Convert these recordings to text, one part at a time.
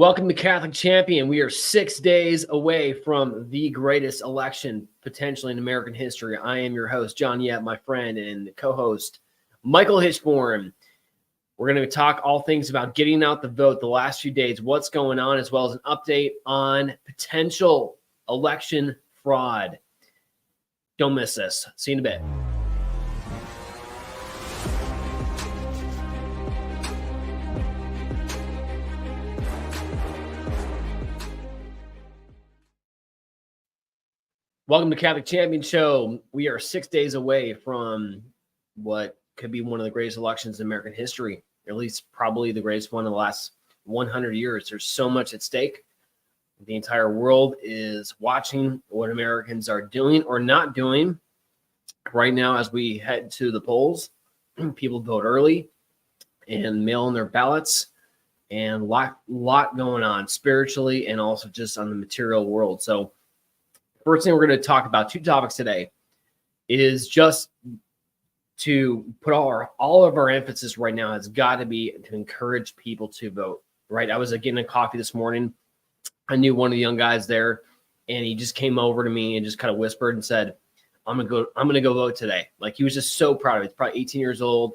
Welcome to Catholic Champion. We are 6 days away from the greatest election potentially in American history. I am your host, John Yett, my friend and co-host, Michael Hichborn. We're going to talk all things about getting out the vote the last few days, what's going on, as well as an update on potential election fraud. Don't miss this. See you in a bit. Welcome to Catholic Champion Show. We are 6 days away from what could be one of the greatest elections in American history, or at least probably the greatest one in the last 100 years. There's so much at stake. The entire world is watching what Americans are doing or not doing right now as we head to the polls. People vote early and mail in their ballots, and lot going on spiritually and also just on the material world. So first thing we're going to talk about, two topics today, is just to put all of our emphasis right now has got to be to encourage people to vote, right? I was getting a coffee this morning. I knew one of the young guys there, and he just came over to me and just kind of whispered and said, I'm going to go vote today. Like, he was just so proud of it. He's probably 18 years old,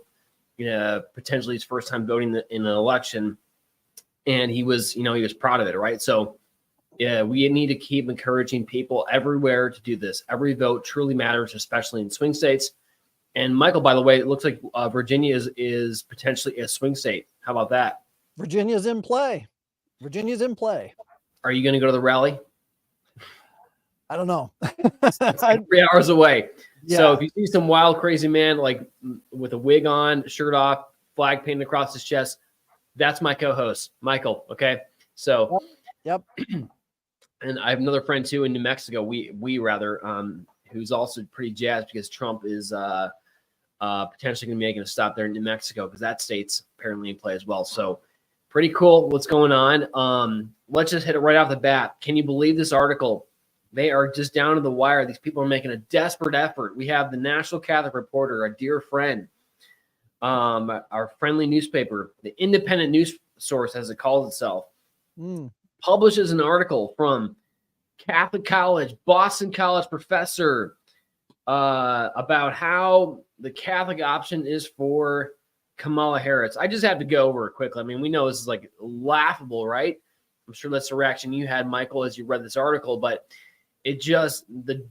potentially his first time voting in an election. And he was proud of it, right? So yeah, we need to keep encouraging people everywhere to do this. Every vote truly matters, especially in swing states. And Michael, by the way, it looks like Virginia is potentially a swing state. How about that? Virginia's in play. Are you going to go to the rally? I don't know. It's like 3 hours away. Yeah. So if you see some wild, crazy man like with a wig on, shirt off, flag painted across his chest, that's my co-host, Michael. Okay, so yep. And I have another friend too in New Mexico. Who's also pretty jazzed because Trump is potentially going to be making a stop there in New Mexico because that state's apparently in play as well. So pretty cool. What's going on? Let's just hit it right off the bat. Can you believe this article? They are just down to the wire. These people are making a desperate effort. We have the National Catholic Reporter, a dear friend, our friendly newspaper, the Independent News Source, as it calls itself. Publishes an article from Catholic College, Boston College professor about how the Catholic option is for Kamala Harris. I just have to go over it quickly. I mean, we know this is like laughable, right? I'm sure that's the reaction you had, Michael, as you read this article, but it just, the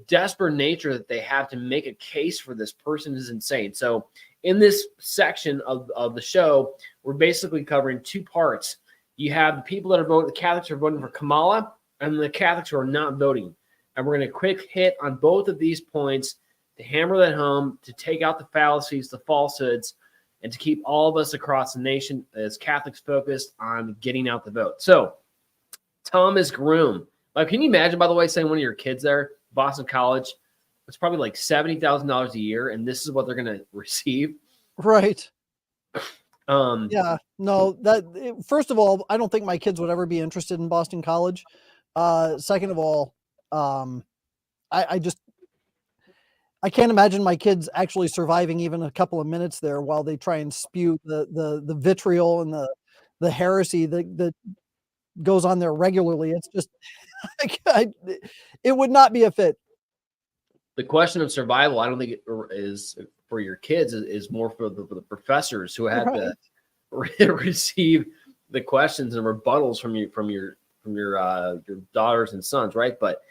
desperate nature that they have to make a case for this person is insane. So in this section of the show, we're basically covering two parts. You have the people that are voting, the Catholics are voting for Kamala, and the Catholics who are not voting. And we're going to quick hit on both of these points to hammer that home, to take out the fallacies, the falsehoods, and to keep all of us across the nation as Catholics focused on getting out the vote. So, Thomas Groom. Like, can you imagine, by the way, saying one of your kids there, Boston College, it's probably like $70,000 a year, and this is what they're going to receive? Right. Yeah, no, first of all, I don't think my kids would ever be interested in Boston College. Second of all, I can't imagine my kids actually surviving even a couple of minutes there while they try and spew the vitriol and the heresy that goes on there regularly. It's just, it would not be a fit. The question of survival, I don't think it is for your kids, is more for the professors who had to receive the questions and rebuttals from your daughters and sons, right? But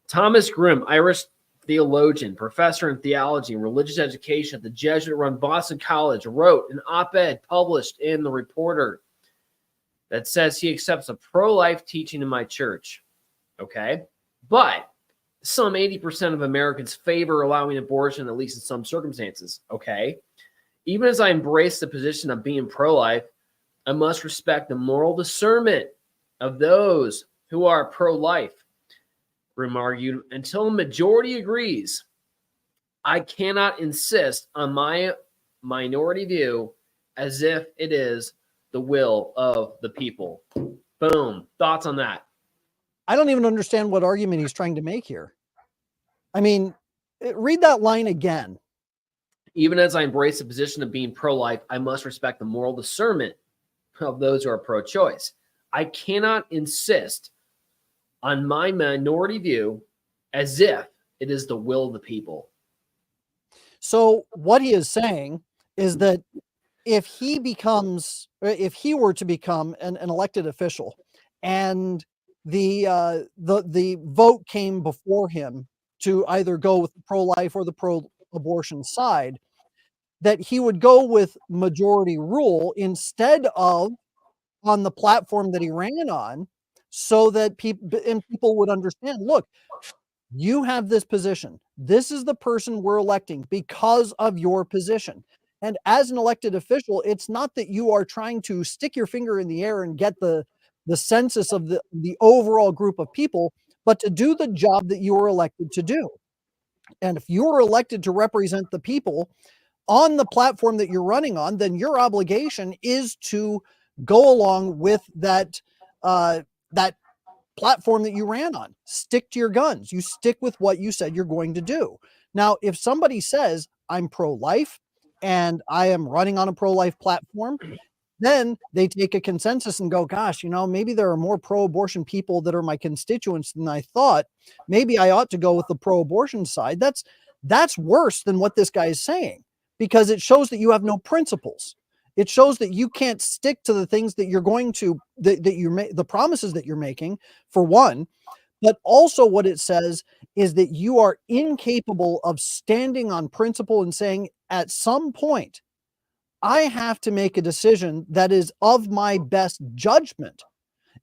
Thomas Groom, Irish theologian, professor in theology and religious education at the Jesuit-run Boston College, wrote an op-ed published in The Reporter that says he accepts a pro-life teaching in my church. Okay, but some 80% of Americans favor allowing abortion, at least in some circumstances. Okay. Even as I embrace the position of being pro-life, I must respect the moral discernment of those who are pro-life. Grimm argued, until a majority agrees, I cannot insist on my minority view as if it is the will of the people. Boom. Thoughts on that? I don't even understand what argument he's trying to make here. I mean, read that line again. Even as I embrace the position of being pro-life, I must respect the moral discernment of those who are pro-choice. I cannot insist on my minority view as if it is the will of the people. So what he is saying is that if he were to become an elected official, and the vote came before him to either go with the pro-life or the pro-abortion side, that he would go with majority rule instead of on the platform that he ran on, so that people would understand, look, you have this position. This is the person we're electing because of your position. And as an elected official, it's not that you are trying to stick your finger in the air and get the census of the overall group of people, but to do the job that you were elected to do. And if you are elected to represent the people on the platform that you're running on, then your obligation is to go along with that platform that you ran on. Stick to your guns. You stick with what you said you're going to do. Now, if somebody says, I'm pro-life and I am running on a pro-life platform, then they take a consensus and go, gosh, maybe there are more pro-abortion people that are my constituents than I thought. Maybe I ought to go with the pro-abortion side. That's worse than what this guy is saying, because it shows that you have no principles. It shows that you can't stick to the things that you're going to, the promises that you're making, for one. But also what it says is that you are incapable of standing on principle and saying, at some point, I have to make a decision that is of my best judgment.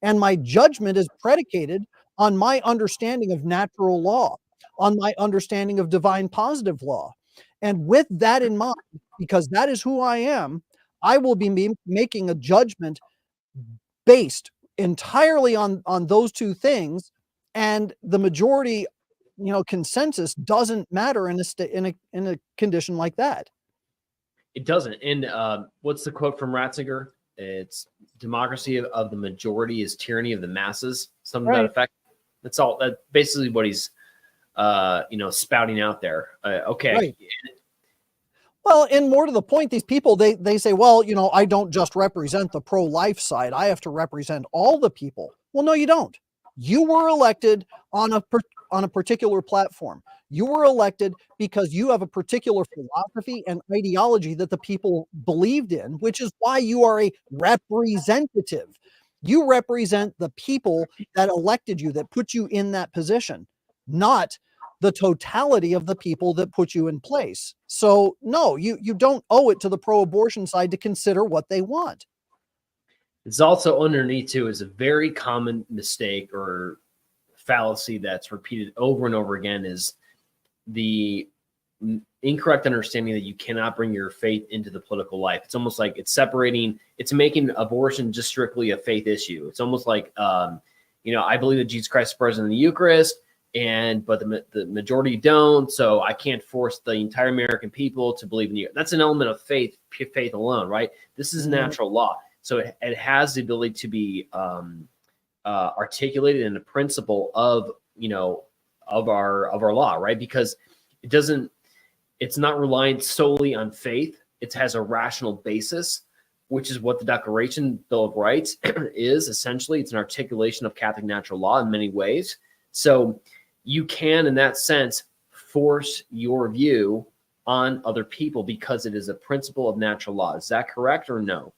And my judgment is predicated on my understanding of natural law, on my understanding of divine positive law. And with that in mind, because that is who I am, I will be making a judgment based entirely on those two things. And the majority, consensus doesn't matter in a condition like that. It doesn't. And what's the quote from Ratzinger? It's democracy of the majority is tyranny of the masses. Something to that effect. That's all. That's basically what he's, spouting out there. Okay. Right. Well, and more to the point, these people, they say, well, I don't just represent the pro-life side. I have to represent all the people. Well, no, you don't. You were elected on a particular platform. You were elected because you have a particular philosophy and ideology that the people believed in, which is why you are a representative. You represent the people that elected you, that put you in that position, not the totality of the people that put you in place. So no, you don't owe it to the pro-abortion side to consider what they want. It's also underneath too is a very common mistake or fallacy that's repeated over and over again is the incorrect understanding that you cannot bring your faith into the political life. It's almost like it's making abortion just strictly a faith issue. It's almost like, I believe that Jesus Christ is present in the Eucharist, but the majority don't, so I can't force the entire American people to believe in you. That's an element of faith alone, right? This is natural law. So it has the ability to be articulated in the principle of our law, right? Because it's not reliant solely on faith. It has a rational basis, which is what the Declaration Bill of Rights is. Essentially, it's an articulation of Catholic natural law in many ways. So you can, in that sense, force your view on other people because it is a principle of natural law. Is that correct or no?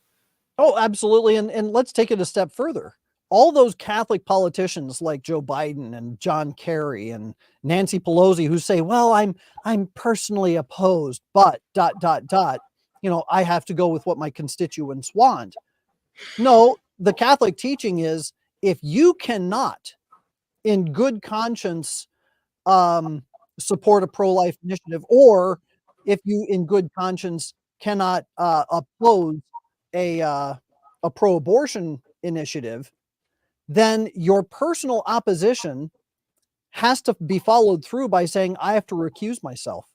Oh, absolutely. And let's take it a step further. All those Catholic politicians like Joe Biden and John Kerry and Nancy Pelosi who say, well, I'm personally opposed, but ... I have to go with what my constituents want. No, the Catholic teaching is if you cannot in good conscience support a pro-life initiative, or if you in good conscience cannot oppose a pro-abortion initiative, then your personal opposition has to be followed through by saying, I have to recuse myself.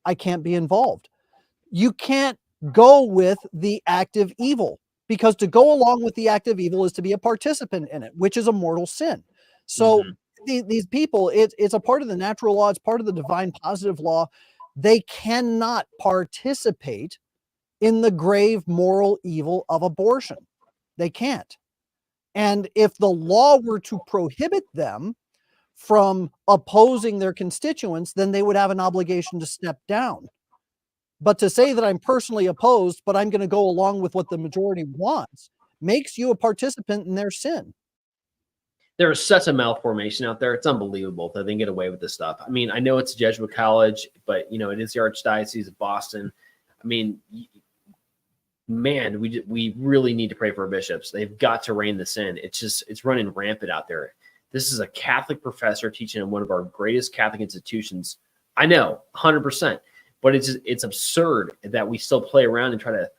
I can't be involved. You can't go with the active evil, because to go along with the active evil is to be a participant in it, which is a mortal sin. So these people, it's a part of the natural law. It's part of the divine positive law. They cannot participate in the grave moral evil of abortion. They can't. And if the law were to prohibit them from opposing their constituents, then they would have an obligation to step down. But to say that I'm personally opposed, but I'm going to go along with what the majority wants, makes you a participant in their sin. There is such a malformation out there. It's unbelievable that they can get away with this stuff. I mean, I know it's a Jesuit college, but it is the Archdiocese of Boston. I mean, man, we really need to pray for our bishops. They've got to rein this in. It's running rampant out there. This is a Catholic professor teaching in one of our greatest Catholic institutions. I know, 100%, but it's absurd that we still play around and try to,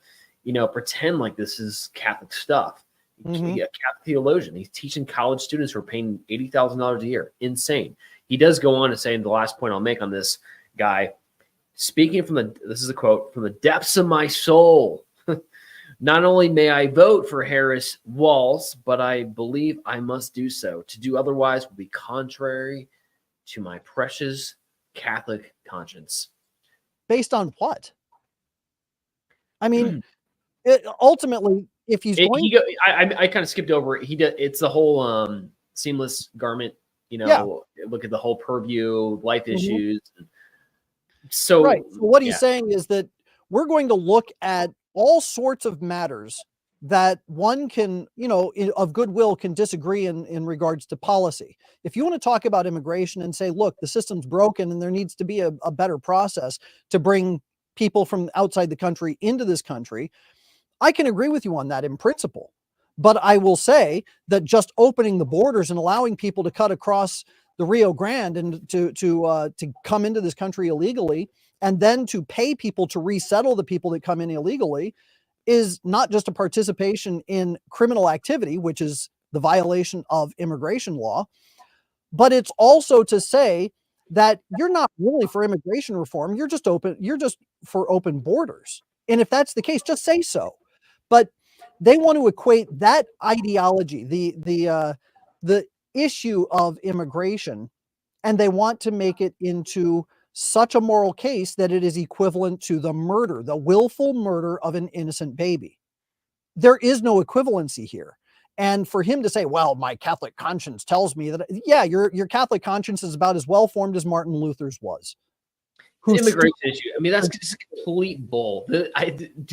pretend like this is Catholic stuff. Mm-hmm. A Catholic theologian. He's teaching college students who are paying $80,000 a year. Insane. He does go on to say, and the last point I'll make on this guy, speaking this is a quote, from the depths of my soul, not only may I vote for Harris Walz, but I believe I must do so. To do otherwise will be contrary to my precious Catholic conscience. Based on what? I mean, ultimately, if he's going, I kind of skipped over it. It's the whole seamless garment. Look at the whole purview, life issues. So, right. So what he's saying is that we're going to look at all sorts of matters that one can, of goodwill can disagree in regards to policy. If you want to talk about immigration and say, look, the system's broken and there needs to be a better process to bring people from outside the country into this country, I can agree with you on that in principle. But I will say that just opening the borders and allowing people to cut across the Rio Grande and to come into this country illegally, and then to pay people to resettle the people that come in illegally, is not just a participation in criminal activity, which is the violation of immigration law, but it's also to say that you're not really for immigration reform. You're just for open borders. And if that's the case, just say so. But they want to equate that ideology, the issue of immigration, and they want to make it into such a moral case that it is equivalent to the willful murder of an innocent baby. There is no equivalency here. And for him to say, well, my Catholic conscience tells me that, your Catholic conscience is about as well-formed as Martin Luther's was. The immigration issue. I mean, that's just complete bull. Do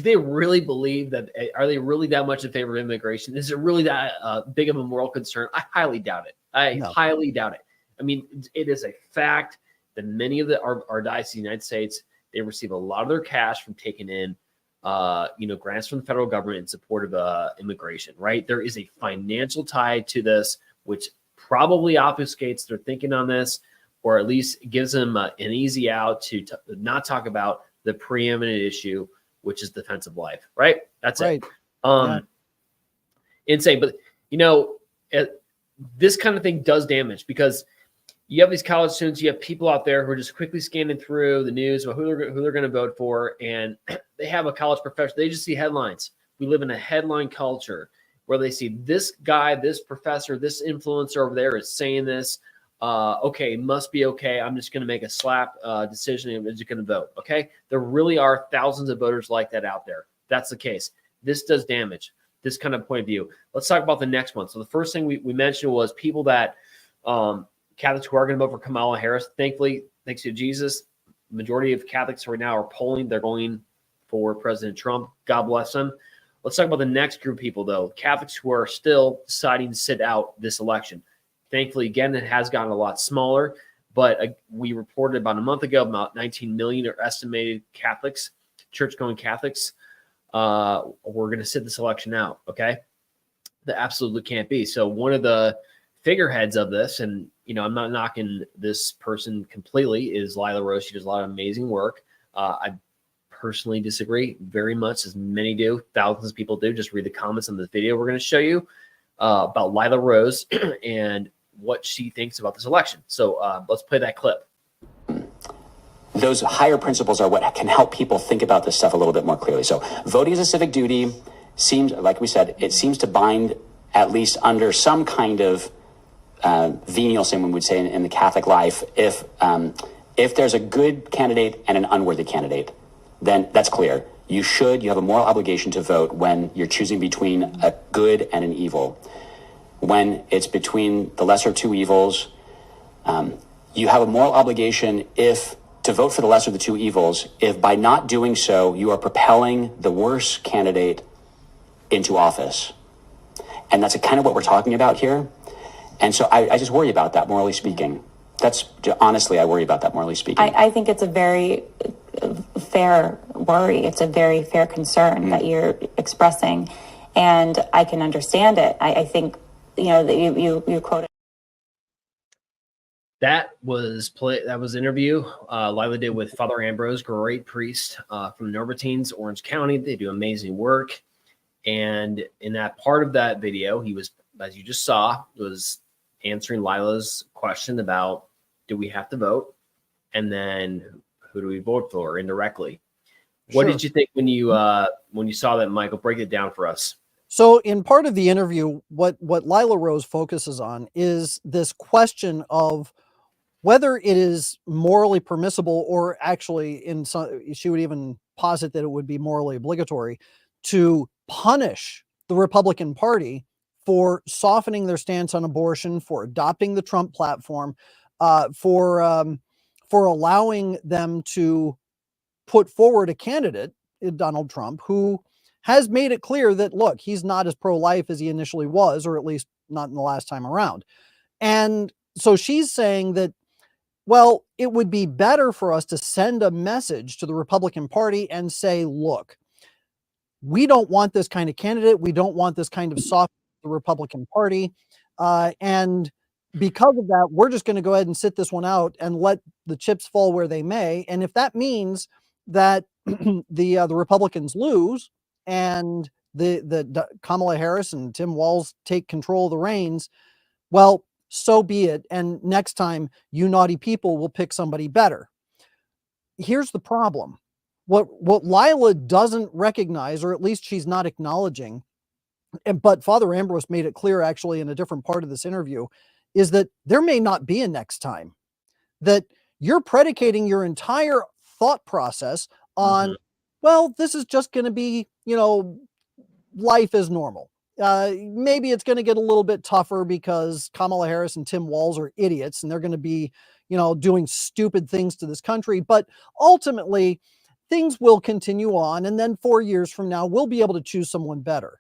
they really believe that? Are they really that much in favor of immigration? Is it really that big of a moral concern? I highly doubt it. Highly doubt it. I mean, it is a fact that many of our dioceses in the United States, they receive a lot of their cash from taking in, grants from the federal government in support of immigration, right? There is a financial tie to this, which probably obfuscates their thinking on this, or at least gives them an easy out to not talk about the preeminent issue, which is defense of life, right? That's right. Insane. But, this kind of thing does damage, because you have these college students, you have people out there who are just quickly scanning through the news about who they're going to vote for, and they have a college professor. They just see headlines. We live in a headline culture where they see this guy, this professor, this influencer over there is saying this. Okay, must be okay. I'm just going to make a slap decision and I'm just going to vote. Okay, there really are thousands of voters like that out there. That's the case. This does damage, this kind of point of view. Let's talk about the next one. So the first thing we mentioned was people that Catholics who are going to vote for Kamala Harris. Thankfully, thanks to Jesus, the majority of Catholics right now are polling. They're going for President Trump. God bless them. Let's talk about the next group of people, though. Catholics who are still deciding to sit out this election. Thankfully, again, it has gotten a lot smaller, but we reported about a month ago about 19 million are estimated Catholics, church-going Catholics, were going to sit this election out, okay? That absolutely can't be. So one of the figureheads of this, and, I'm not knocking this person completely, is Lila Rose. She does a lot of amazing work. I personally disagree very much, as many do. Thousands of people do. Just read the comments on the video we're going to show you about Lila Rose and what she thinks about this election. So let's play that clip. Those higher principles are what can help people think about this stuff a little bit more clearly. So voting is a civic duty. Seems, like we said, it seems to bind, at least under some kind of venial sin, we would say, in the Catholic life. If there's a good candidate and an unworthy candidate, then that's clear. You have a moral obligation to vote when you're choosing between a good and an evil. when it's between the lesser of two evils. You have a moral obligation to vote for the lesser of the two evils, if by not doing so, you are propelling the worst candidate into office. And that's kind of what we're talking about here. And so I just worry about that, morally speaking. Honestly, I worry about that, morally speaking. I think it's a very fair worry. It's a very fair concern that you're expressing. And I can understand it. I think, that you quoted. That was an interview Lila did with Father Ambrose, great priest from Norbertines, Orange County. They do amazing work. And in that part of that video, he was, as you just saw, was answering Lila's question about, do we have to vote? And then who do we vote for indirectly? What did you think when you saw that, Michael? Break it down for us. So in part of the interview, what Lila Rose focuses on is this question of whether it is morally permissible, or actually she would even posit that it would be morally obligatory to punish the Republican Party for softening their stance on abortion, for adopting the Trump platform, for allowing them to put forward a candidate, Donald Trump, who has made it clear that, look, he's not as pro-life as he initially was, or at least not in the last time around. And so she's saying that, well, it would be better for us to send a message to the Republican Party and say, look, we don't want this kind of candidate. We don't want this kind of soft the Republican Party. And because of that, we're just going to go ahead and sit this one out and let the chips fall where they may. And if that means that the Republicans lose and the Kamala Harris and Tim Walz take control of the reins, well, so be it. And next time, you naughty people will pick somebody better. Here's the problem. What Lila doesn't recognize, or at least she's not acknowledging, but Father Ambrose made it clear actually in a different part of this interview, is that there may not be a next time. That you're predicating your entire thought process on, well, this is just going to be, life as normal. Maybe it's going to get a little bit tougher because Kamala Harris and Tim Walz are idiots and they're going to be, doing stupid things to this country. But ultimately, things will continue on. And then 4 years from now, we'll be able to choose someone better.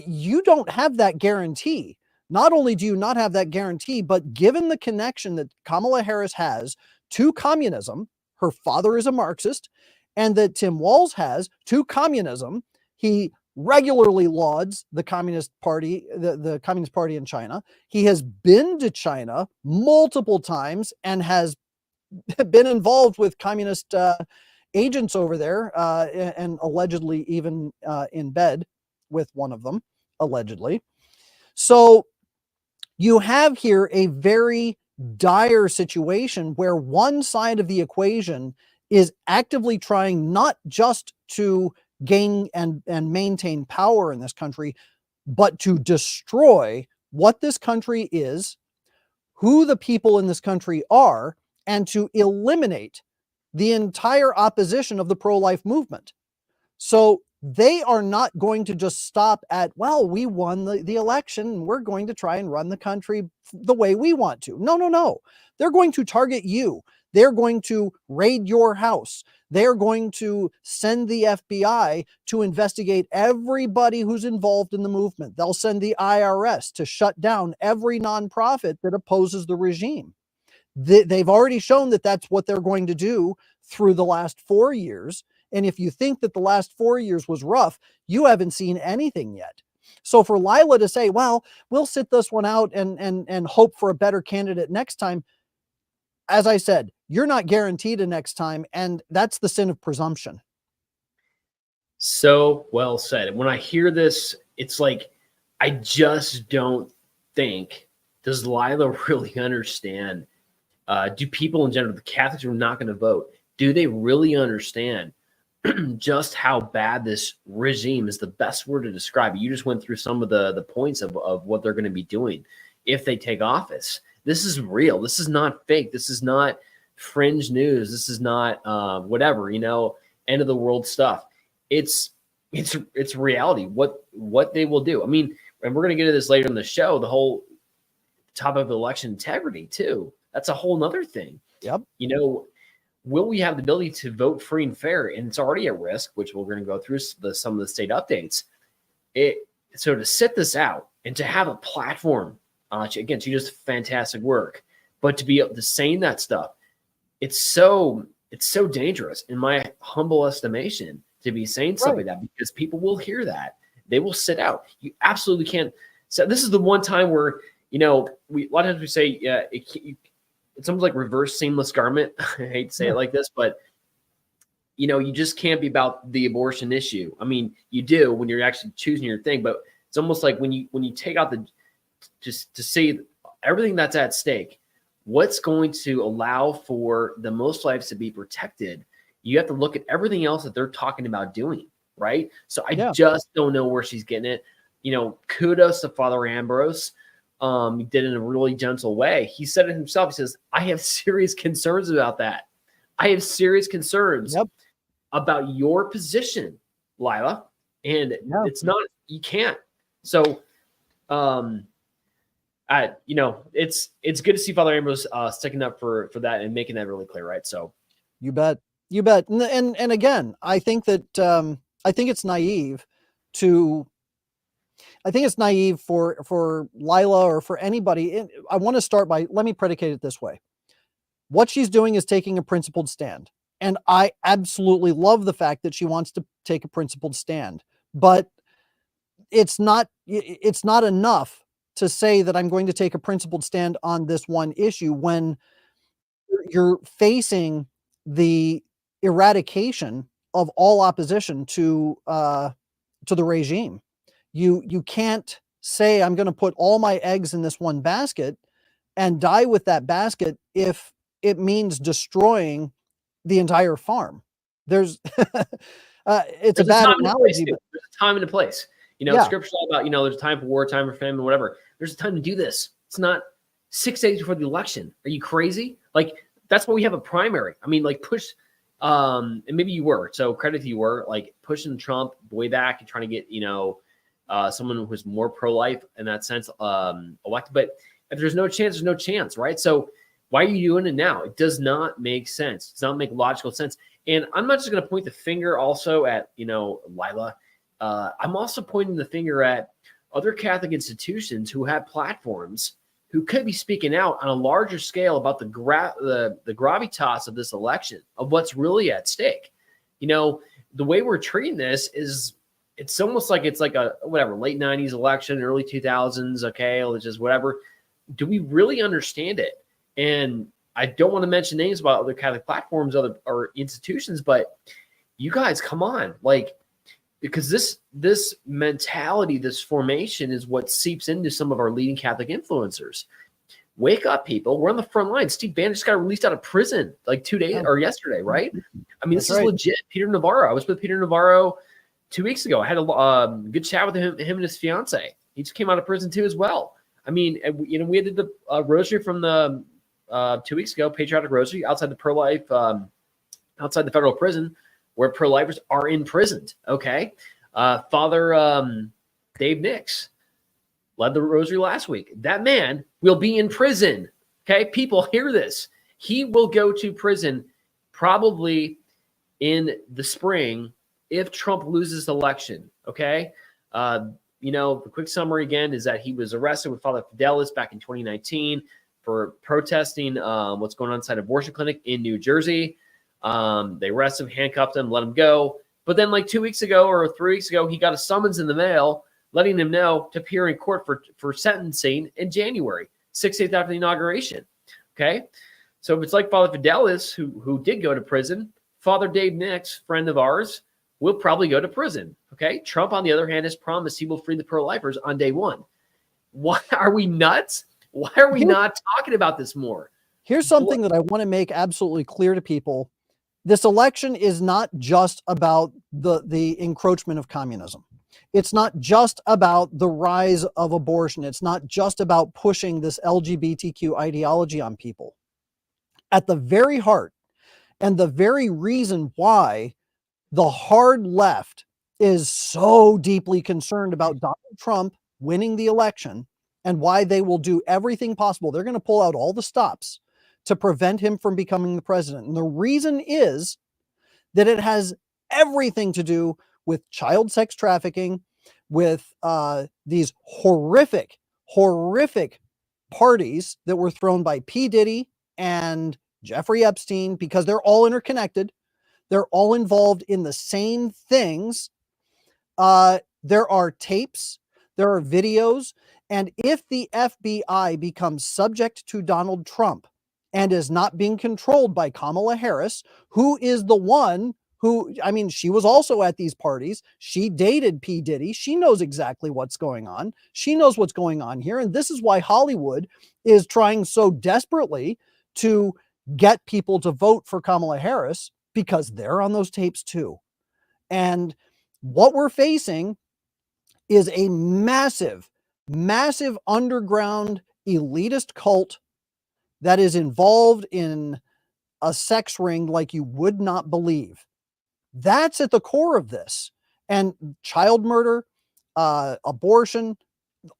You don't have that guarantee. Not only do you not have that guarantee, but given the connection that Kamala Harris has to communism, her father is a Marxist, and that Tim Walz has to communism, he regularly lauds the Communist Party, the Communist Party in China. He has been to China multiple times and has been involved with communist agents over there, and allegedly even in bed with one of them, allegedly. So you have here a very dire situation where one side of the equation is actively trying not just to gain and maintain power in this country, but to destroy what this country is, who the people in this country are, and to eliminate the entire opposition of the pro-life movement. So they are not going to just stop at, well, we won the election and we're going to try and run the country the way we want to. No. They're going to target you. They're going to raid your house. They're going to send the FBI to investigate everybody who's involved in the movement. They'll send the IRS to shut down every nonprofit that opposes the regime. They've already shown that that's what they're going to do through the last 4 years. And if you think that the last 4 years was rough, you haven't seen anything yet. So for Lila to say, well, we'll sit this one out and hope for a better candidate next time, as I said, you're not guaranteed a next time, and that's the sin of presumption. So well said. When I hear this, it's like, I just don't think, does Lila really understand? Do people in general, the Catholics who are not going to vote, do they really understand just how bad this regime is? The best word to describe it. You just went through some of the points of what they're going to be doing if they take office. This is real. This is not fake. This is not fringe news. This is not whatever, end of the world stuff. It's reality. What they will do. I mean, and we're going to get into this later in the show, the whole topic of election integrity too. That's a whole nother thing. Yep. You know, will we have the ability to vote free and fair? And it's already a risk, which we're going to go through some of the state updates. So to sit this out and to have a platform, again, she does fantastic work, but to be able to saying that stuff, it's so dangerous in my humble estimation to be saying stuff like that, because people will hear that. They will sit out. You absolutely can't. So this is the one time where, you know, a lot of times we say, yeah, it's almost like reverse seamless garment. I hate to say it like this, but you know, you just can't be about the abortion issue. I mean, you do when you're actually choosing your thing, but it's almost like when you take out just to say everything that's at stake, what's going to allow for the most lives to be protected, you have to look at everything else that they're talking about doing, right? So I just don't know where she's getting it. You know, kudos to Father Ambrose. He did it in a really gentle way. He said it himself. He says, I have serious concerns about that. I have serious concerns about your position, Lila. And it's not, you can't. So, you know, it's good to see Father Ambrose sticking up for that and making that really clear, right? So you bet. And again, I think that I think it's naive for Lila or for anybody. I want to start by, let me predicate it this way. What she's doing is taking a principled stand. And I absolutely love the fact that she wants to take a principled stand, but it's not enough to say that I'm going to take a principled stand on this one issue when you're facing the eradication of all opposition to the regime. You can't say I'm going to put all my eggs in this one basket and die with that basket if it means destroying the entire farm. There's it's a bad analogy, but there's a time and a place. You know, Scripture's all about, you know, there's time for war, time for famine, whatever. There's a time to do this. It's not 6 days before the election. Are you crazy? Like, that's why we have a primary. I mean, like, push, and maybe you were, so credit if you were, like, pushing Trump way back and trying to get, you know, someone who was more pro-life in that sense elected. But if there's no chance, there's no chance, right? So why are you doing it now? It does not make sense. It does not make logical sense. And I'm not just going to point the finger also at, you know, Lila. I'm also pointing the finger at other Catholic institutions who have platforms who could be speaking out on a larger scale about the gravitas of this election, of what's really at stake. You know, the way we're treating this is, it's almost like it's like a whatever late 90s election, early 2000s. Okay, it's just whatever. Do we really understand it? And I don't want to mention names about other Catholic platforms, or institutions, but you guys, come on, like, because this mentality, this formation is what seeps into some of our leading Catholic influencers. Wake up, people. We're on the front line. Steve Bannon just got released out of prison like 2 days or yesterday, right? I mean, this is legit. Peter Navarro. I was with Peter Navarro 2 weeks ago. I had a good chat with him and his fiance. He just came out of prison too as well. I mean, you know, we did the rosary from the 2 weeks ago, patriotic rosary outside the pro-life, outside the federal prison where pro-lifers are imprisoned. Okay. Father Dave Nix led the rosary last week. That man will be in prison. Okay. People hear this. He will go to prison probably in the spring if Trump loses the election. Okay. You know, the quick summary again is that he was arrested with Father Fidelis back in 2019 for protesting what's going on inside an abortion clinic in New Jersey. They arrested him, handcuffed him, let him go. But then like 2 weeks ago or 3 weeks ago, he got a summons in the mail letting him know to appear in court for sentencing in January, 6 days after the inauguration. Okay. So if it's like Father Fidelis, who did go to prison, Father Dave Nix, friend of ours, will probably go to prison. Okay. Trump, on the other hand, has promised he will free the pro-lifers on day one. Why are we nuts? Why are we not talking about this more? Here's something that I want to make absolutely clear to people. This election is not just about the encroachment of communism. It's not just about the rise of abortion. It's not just about pushing this LGBTQ ideology on people. At the very heart, and the very reason why the hard left is so deeply concerned about Donald Trump winning the election and why they will do everything possible. They're going to pull out all the stops to prevent him from becoming the president. And the reason is that it has everything to do with child sex trafficking, with these horrific parties that were thrown by P. Diddy and Jeffrey Epstein, because they're all interconnected. They're all involved in the same things. There are tapes, there are videos, and if the FBI becomes subject to Donald Trump and is not being controlled by Kamala Harris, who is the one who, I mean, she was also at these parties. She dated P. Diddy. She knows exactly what's going on. She knows what's going on here. And this is why Hollywood is trying so desperately to get people to vote for Kamala Harris, because they're on those tapes too. And what we're facing is a massive underground elitist cult that is involved in a sex ring like you would not believe. That's at the core of this. And child murder, abortion,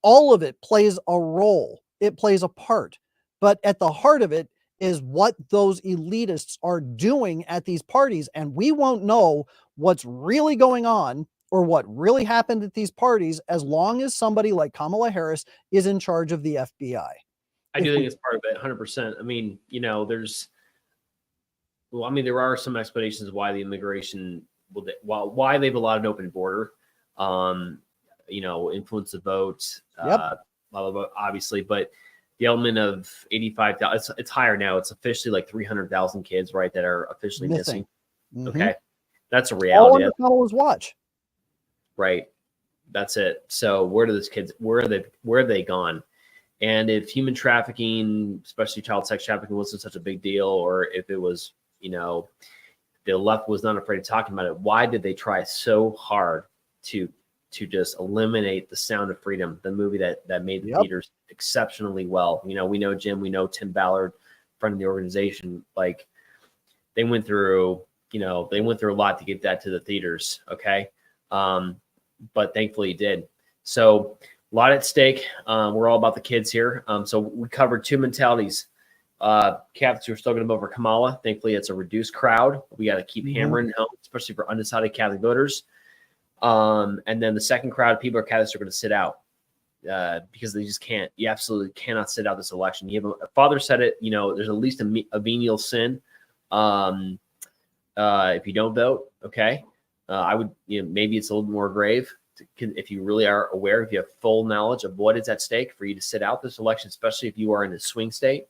all of it plays a role. It plays a part. But at the heart of it is what those elitists are doing at these parties. And we won't know what's really going on or what really happened at these parties as long as somebody like Kamala Harris is in charge of the FBI. I do think it's part of it, 100%. I mean, you know, there are some explanations why the immigration, why they've allowed an open border, you know, influence the vote, blah, blah, blah, obviously, but the element of 85,000, it's higher now. It's officially like 300,000 kids, right, that are officially missing. Mm-hmm. Okay. That's a reality. All under Kamala's watch. Right. That's it. So where do those kids, where have they gone? And if human trafficking, especially child sex trafficking, wasn't such a big deal, or if it was, you know, the left was not afraid of talking about it, why did they try so hard to just eliminate The Sound of Freedom, the movie that made the theaters exceptionally well? You know, we know Jim, we know Tim Ballard, friend of the organization. Like, they went through a lot to get that to the theaters. Okay. But thankfully it did. So a lot at stake. We're all about the kids here. So we covered two mentalities. Catholics are still going to vote for Kamala. Thankfully, it's a reduced crowd. We got to keep hammering home, especially for undecided Catholic voters. And then the second crowd, people are Catholics, are going to sit out because they just can't. You absolutely cannot sit out this election. You have a father said it. You know, there's at least a venial sin if you don't vote. Okay, I would. You know, maybe it's a little more grave if you really are aware, if you have full knowledge of what is at stake for you to sit out this election, especially if you are in a swing state.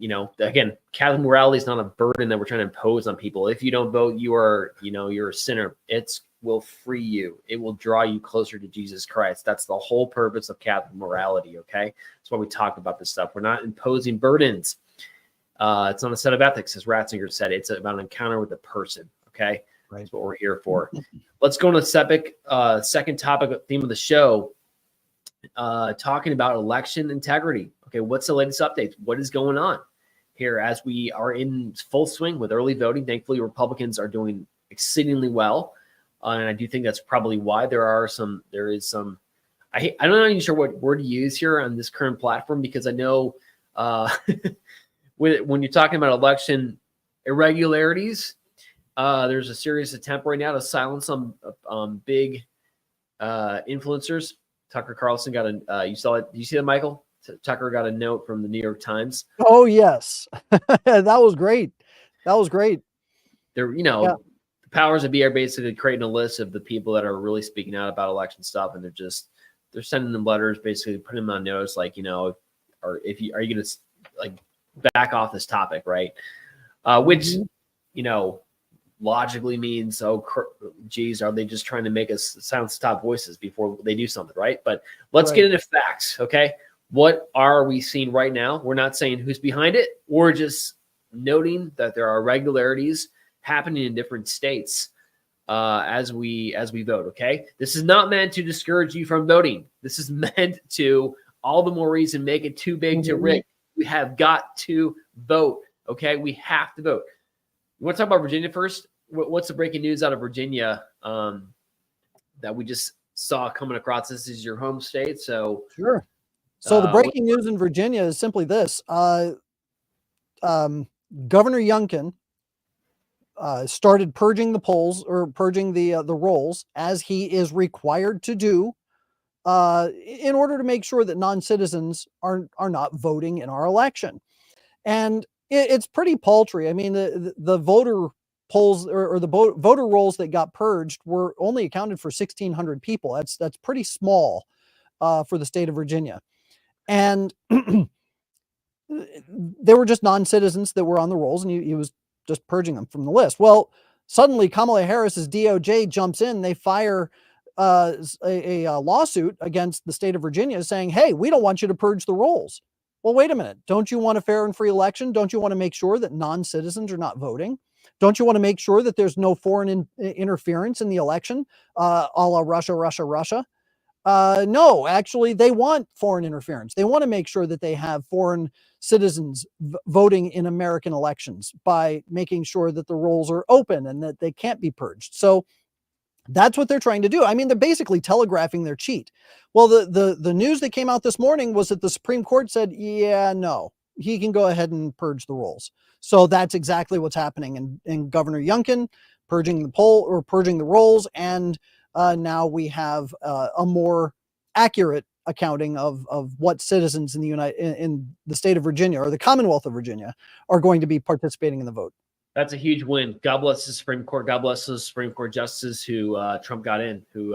You know, again, Catholic morality is not a burden that we're trying to impose on people. If you don't vote, you're a sinner. It will free you. It will draw you closer to Jesus Christ. That's the whole purpose of Catholic morality. Okay. That's why we talk about this stuff. We're not imposing burdens. It's not a set of ethics, as Ratzinger said. It's about an encounter with a person. Okay. Right. That's what we're here for. Let's go to the second topic, theme of the show, talking about election integrity. Okay, what's the latest updates? What is going on here as we are in full swing with early voting? Thankfully, Republicans are doing exceedingly well, and I do think that's probably why there is some. I'm not even sure what word to use here on this current platform, because I know when you're talking about election irregularities, there's a serious attempt right now to silence some big influencers. Tucker Carlson got you saw it. Did you see that, Michael? Tucker got a note from the New York Times. Oh yes. That was great. The powers that be are basically creating a list of the people that are really speaking out about election stuff, and they're sending them letters, basically putting them on notice, like, you know, are you going to like back off this topic, right? Which, you know, logically means, geez, are they just trying to make us sound stop voices before they do something, right? But let's get into facts, okay? What are we seeing right now? We're not saying who's behind it. We're just noting that there are irregularities happening in different states as we vote, okay? This is not meant to discourage you from voting. This is meant to, all the more reason, make it too big to rig. We have got to vote, okay? We have to vote. You want to talk about Virginia first? What's the breaking news out of Virginia? that we just saw coming across. This is your home state, so sure. So the breaking news in Virginia is simply this: Governor Youngkin started purging the polls, or purging the rolls, as he is required to do, in order to make sure that non-citizens are not voting in our election. And it's pretty paltry. I mean, the voter polls, or the voter rolls that got purged were only accounted for 1,600 people. That's pretty small for the state of Virginia. And they were just non-citizens that were on the rolls, and he was just purging them from the list. Well, suddenly Kamala Harris's DOJ jumps in. They fire a lawsuit against the state of Virginia saying, hey, we don't want you to purge the rolls. Well, wait a minute. Don't you want a fair and free election? Don't you want to make sure that non-citizens are not voting? Don't you want to make sure that there's no foreign interference in the election, a la Russia, Russia, Russia? No, actually, they want foreign interference. They want to make sure that they have foreign citizens voting in American elections by making sure that the rolls are open and that they can't be purged. So that's what they're trying to do. I mean, they're basically telegraphing their cheat. Well, the news that came out this morning was that the Supreme Court said, yeah, no, he can go ahead and purge the rolls. So that's exactly what's happening in Governor Youngkin purging the rolls. And now we have a more accurate accounting of what citizens in the state of Virginia, or the Commonwealth of Virginia, are going to be participating in the vote. That's a huge win. God bless the Supreme Court. God bless those Supreme Court justices who Trump got in, who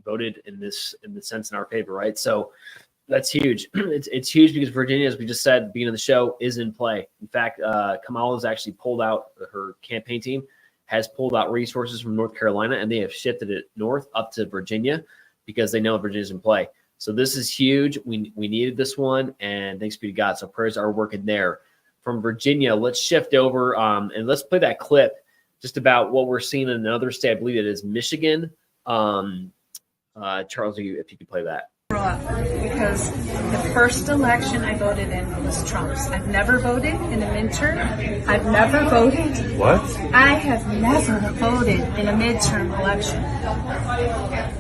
voted in the sense in our favor, right? So that's huge. It's huge because Virginia, as we just said at the beginning of the show, is in play. In fact, Kamala's actually pulled out, her campaign team has pulled out resources from North Carolina, and they have shifted it north up to Virginia because they know Virginia's in play. So this is huge. We needed this one, and thanks be to God. So prayers are working there. From Virginia, let's shift over and let's play that clip just about what we're seeing in another state. I believe it is Michigan. Charles, if you could play that. Because the first election I voted in was Trump's. I've never voted in a midterm. I've never voted. What? I have never voted in a midterm election.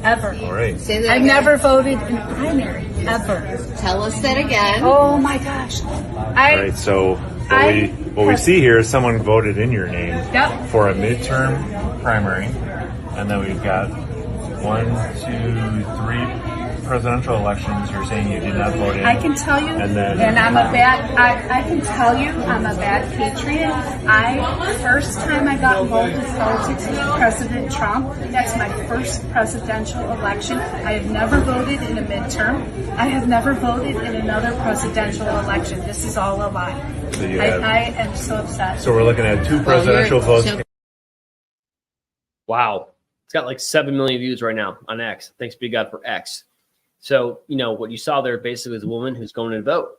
Ever. All right. Say that I've again. never voted in a primary. Ever. Tell us that again. Oh my gosh. All right. So what we see here is someone voted in your name for a midterm primary, and then we've got 1, 2, 3 presidential elections. You're saying you did not vote in. I can tell you, and I'm a bad. I can tell you, I'm a bad patriot. First time I got involved with politics was President Trump. That's my first presidential election. I have never voted in a midterm. I have never voted in another presidential election. This is all a lie. So I am so upset. So we're looking at 2 presidential votes. Wow. It's got like 7 million views right now on X. Thanks be to God for X. So, what you saw there basically is a woman who's going to vote,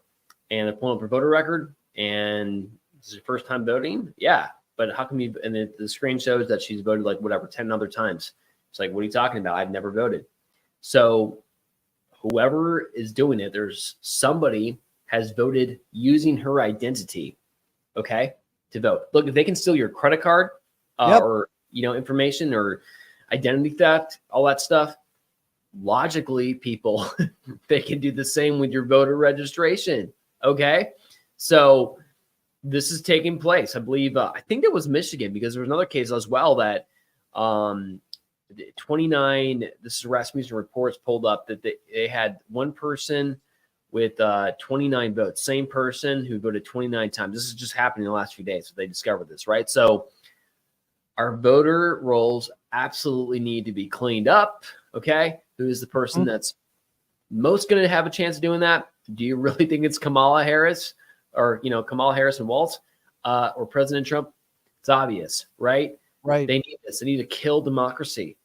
and they're pulling up her voter record, and this is her first time voting. Yeah. But how come and the screen shows that she's voted like 10 other times. It's like, what are you talking about? I've never voted. So whoever is doing it, there's somebody has voted using her identity, okay, to vote. Look, if they can steal your credit card or, information or identity theft, all that stuff, logically, people, they can do the same with your voter registration, okay? So this is taking place. I believe, I think it was Michigan, because there was another case as well that 29, this is Rasmussen Reports pulled up that they had one person with 29 votes, same person who voted 29 times. This is just happening in the last few days. So they discovered this, right? So our voter rolls absolutely need to be cleaned up, okay? Who is the person that's most going to have a chance of doing that? Do you really think it's Kamala Harris or, Kamala Harris and Walz or President Trump? It's obvious, right? Right. They need this. They need to kill democracy.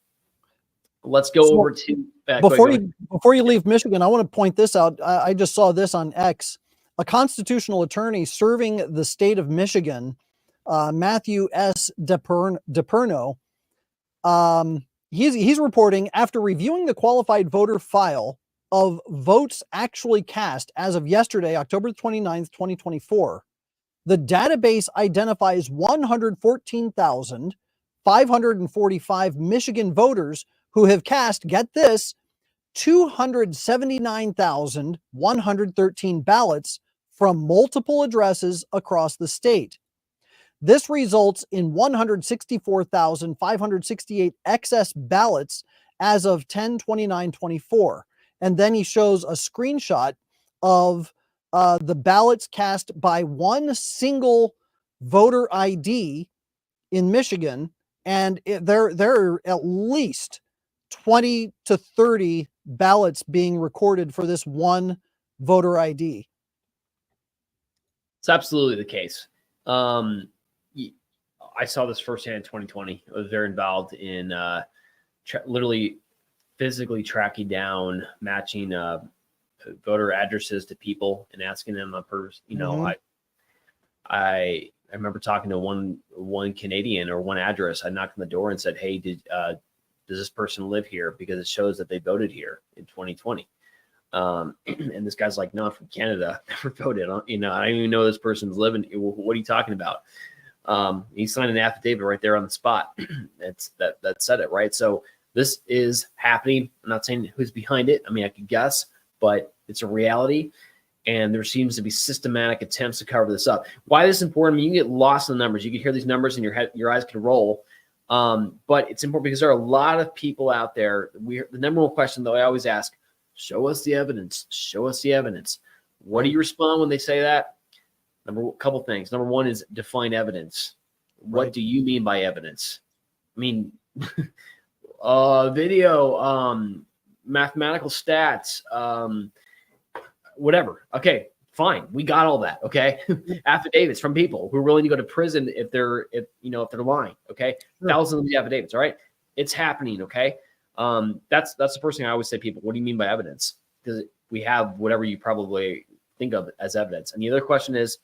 Let's go over to before you leave Michigan. I want to point this out. I just saw this on X. A constitutional attorney serving the state of Michigan, Matthew S. DePerno, he's reporting, after reviewing the qualified voter file of votes actually cast as of yesterday, October 29th, 2024, the database identifies 114,000 545 Michigan voters who have cast, get this, 279,113 ballots from multiple addresses across the state. This results in 164,568 excess ballots as of 10/29/24. And then he shows a screenshot of the ballots cast by one single voter ID in Michigan, and there are at least 20 to 30 ballots being recorded for this one voter ID. It's absolutely the case. I saw this firsthand in 2020. I was very involved in literally physically tracking down, matching voter addresses to people and asking them I remember talking to one Canadian or one address. I knocked on the door and said, "Hey, does this person live here? Because it shows that they voted here in 2020." And this guy's like, "No, I'm from Canada. Never voted. I don't even know this person's living. What are you talking about?" He signed an affidavit right there on the spot. that said it, right? So this is happening. I'm not saying who's behind it. I mean, I could guess, but it's a reality. And there seems to be systematic attempts to cover this up. Why this is important? I mean, you can get lost in the numbers. You can hear these numbers in your head, your eyes can roll. But it's important because there are a lot of people out there. The number one question, though, I always ask, show us the evidence. Show us the evidence. What do you respond when they say that? Couple things. Number one is define evidence. What do you mean by evidence? I mean, video, mathematical stats, whatever. Okay, fine. We got all that. Okay. Affidavits from people who are willing to go to prison if they're lying. Okay. Sure. Thousands of the affidavits. All right. It's happening. Okay. That's the first thing I always say to people. What do you mean by evidence? Because we have whatever you probably think of as evidence. And the other question is,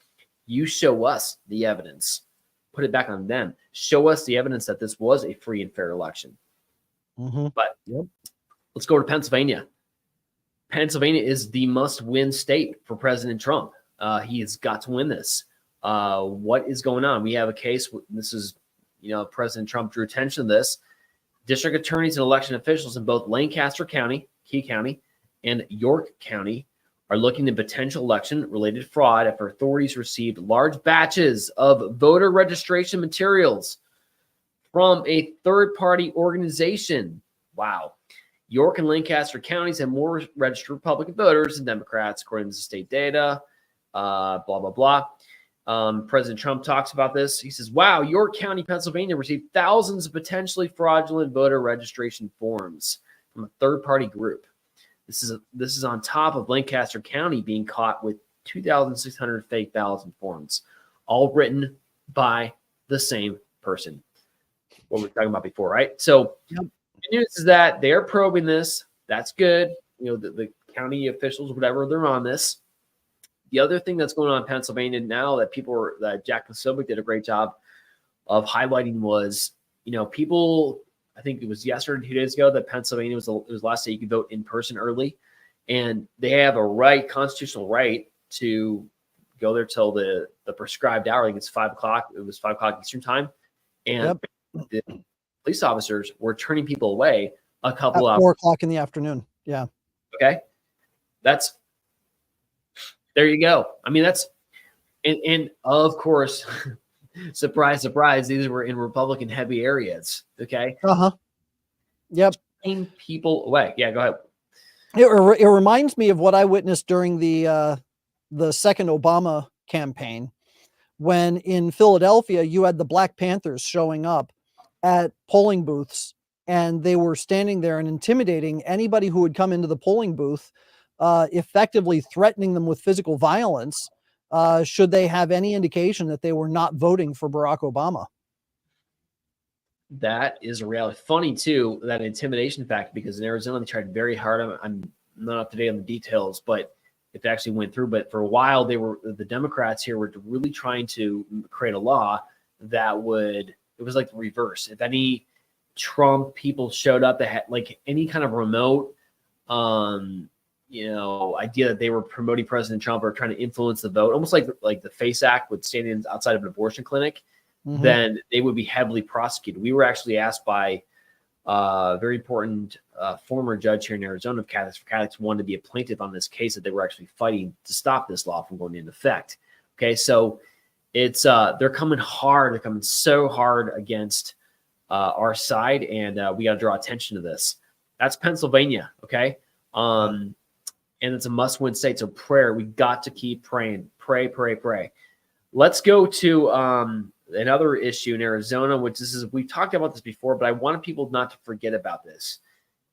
you show us the evidence. Put it back on them. Show us the evidence that this was a free and fair election. Mm-hmm. But let's go to Pennsylvania. Pennsylvania is the must-win state for President Trump. He has got to win this. What is going on? We have a case. This is, President Trump drew attention to this. District attorneys and election officials in both Lancaster County, Key County, and York County are looking into potential election-related fraud after authorities received large batches of voter registration materials from a third-party organization. Wow. York and Lancaster counties have more registered Republican voters than Democrats, according to the state data, blah, blah, blah. President Trump talks about this. He says, wow, York County, Pennsylvania received thousands of potentially fraudulent voter registration forms from a third-party group. This is on top of Lancaster County being caught with 2,600 fake ballots and forms, all written by the same person. What we were talking about before, right? So the news is that they're probing this. That's good. The county officials, whatever, they're on this. The other thing that's going on in Pennsylvania now that Jack Posobiec did a great job of highlighting was, people, I think it was yesterday, 2 days ago, that Pennsylvania was the last state you could vote in person early. And they have a constitutional right to go there till the prescribed hour. I think it's 5 o'clock. It was 5 o'clock Eastern time. And the police officers were turning people away a couple hours. 4 o'clock in the afternoon. Yeah. Okay. There you go. I mean, and of course, surprise, surprise, these were in Republican heavy areas. Okay. Yep. Turning people away. Yeah, go ahead. It reminds me of what I witnessed during the second Obama campaign, when in Philadelphia, you had the Black Panthers showing up at polling booths, and they were standing there and intimidating anybody who would come into the polling booth, effectively threatening them with physical violence should they have any indication that they were not voting for Barack Obama. That is a reality. Funny, too, that intimidation factor, because in Arizona, they tried very hard. I'm not up to date on the details, but it actually went through. But for a while, the Democrats here were really trying to create a law that it was like the reverse. If any Trump people showed up that had like any kind of remote, idea that they were promoting President Trump or trying to influence the vote, almost like the FACE Act with standing outside of an abortion clinic, then they would be heavily prosecuted. We were actually asked by a very important former judge here in Arizona of Catholics for Catholics wanted to be a plaintiff on this case that they were actually fighting to stop this law from going into effect. Okay, so it's they're coming hard. They're coming so hard against our side, and we got to draw attention to this. That's Pennsylvania, okay? And it's a must-win state, so prayer. We got to keep praying. Pray, pray, pray. Let's go to another issue in Arizona, which we've talked about this before, but I wanted people not to forget about this.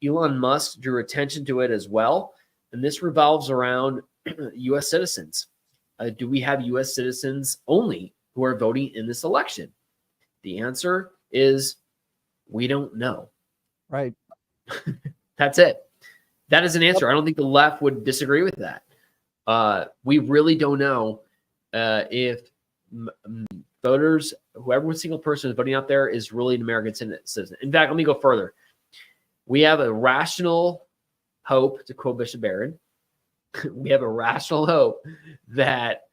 Elon Musk drew attention to it as well, and this revolves around U.S. citizens. Do we have U.S. citizens only who are voting in this election? The answer is we don't know. Right. That's it. That is an answer. I don't think the left would disagree with that. We really don't know if voters, whoever single person is voting out there is really an American citizen. In fact, let me go further. We have a rational hope, to quote Bishop Barron, we have a rational hope that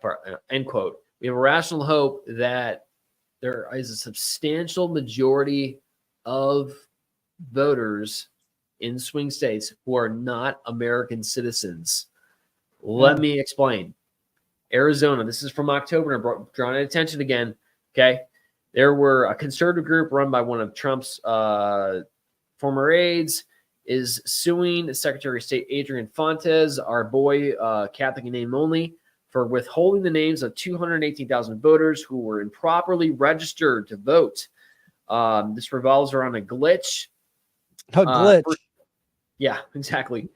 part, end quote. We have a rational hope that there is a substantial majority of voters in swing states who are not American citizens. Let me explain. Arizona, this is from October, and I'm drawing attention again. Okay. There were a conservative group run by one of Trump's former aides is suing Secretary of State Adrian Fontes, our boy, Catholic in name only, for withholding the names of 218,000 voters who were improperly registered to vote. This revolves around a glitch. A glitch. Yeah, exactly.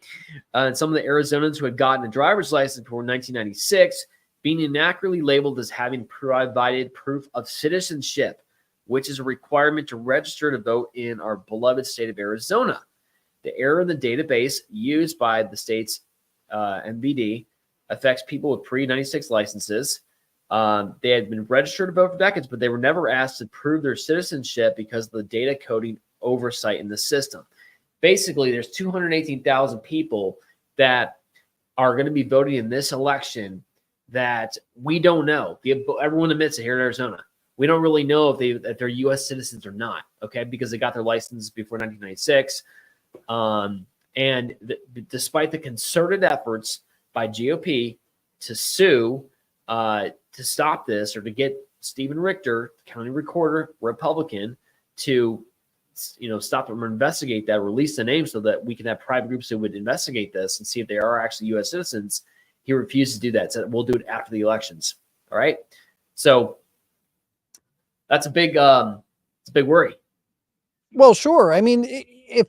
And some of the Arizonans who had gotten a driver's license before 1996 being inaccurately labeled as having provided proof of citizenship, which is a requirement to register to vote in our beloved state of Arizona. The error in the database used by the state's MVD affects people with pre-96 licenses. They had been registered to vote for decades, but they were never asked to prove their citizenship because of the data coding oversight in the system. Basically, there's 218,000 people that are going to be voting in this election that we don't know. Everyone admits it here in Arizona. We don't really know if they're U.S. citizens or not, okay, because they got their license before 1996. Despite the concerted efforts by GOP to sue, to stop this, or to get Stephen Richter, county recorder, Republican, to stop them or investigate that, release the name so that we can have private groups that would investigate this and see if they are actually U.S. citizens, he refused to do that. So we'll do it after the elections. All right. So that's a big worry. Well, sure. I mean, if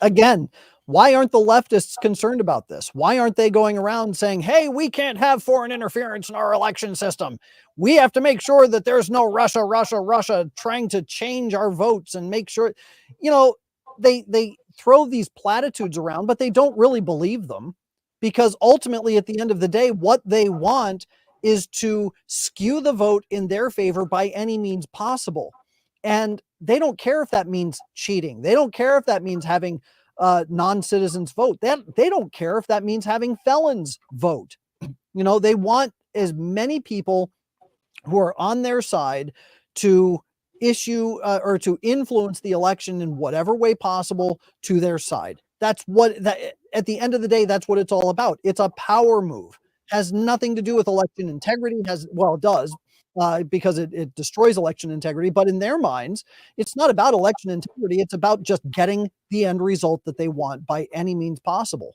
again, why aren't the leftists concerned about this? Why aren't they going around saying, hey, we can't have foreign interference in our election system. We have to make sure that there's no Russia trying to change our votes and make sure, they throw these platitudes around, but they don't really believe them, because ultimately at the end of the day, what they want is to skew the vote in their favor by any means possible. And they don't care if that means cheating. They don't care if that means having non-citizens vote. They don't care if that means having felons vote. They want as many people who are on their side to issue or to influence the election in whatever way possible to their side. At the end of the day, that's what it's all about. It's a power move. Has nothing to do with election integrity. It does, because it destroys election integrity. But in their minds, it's not about election integrity. It's about just getting the end result that they want by any means possible.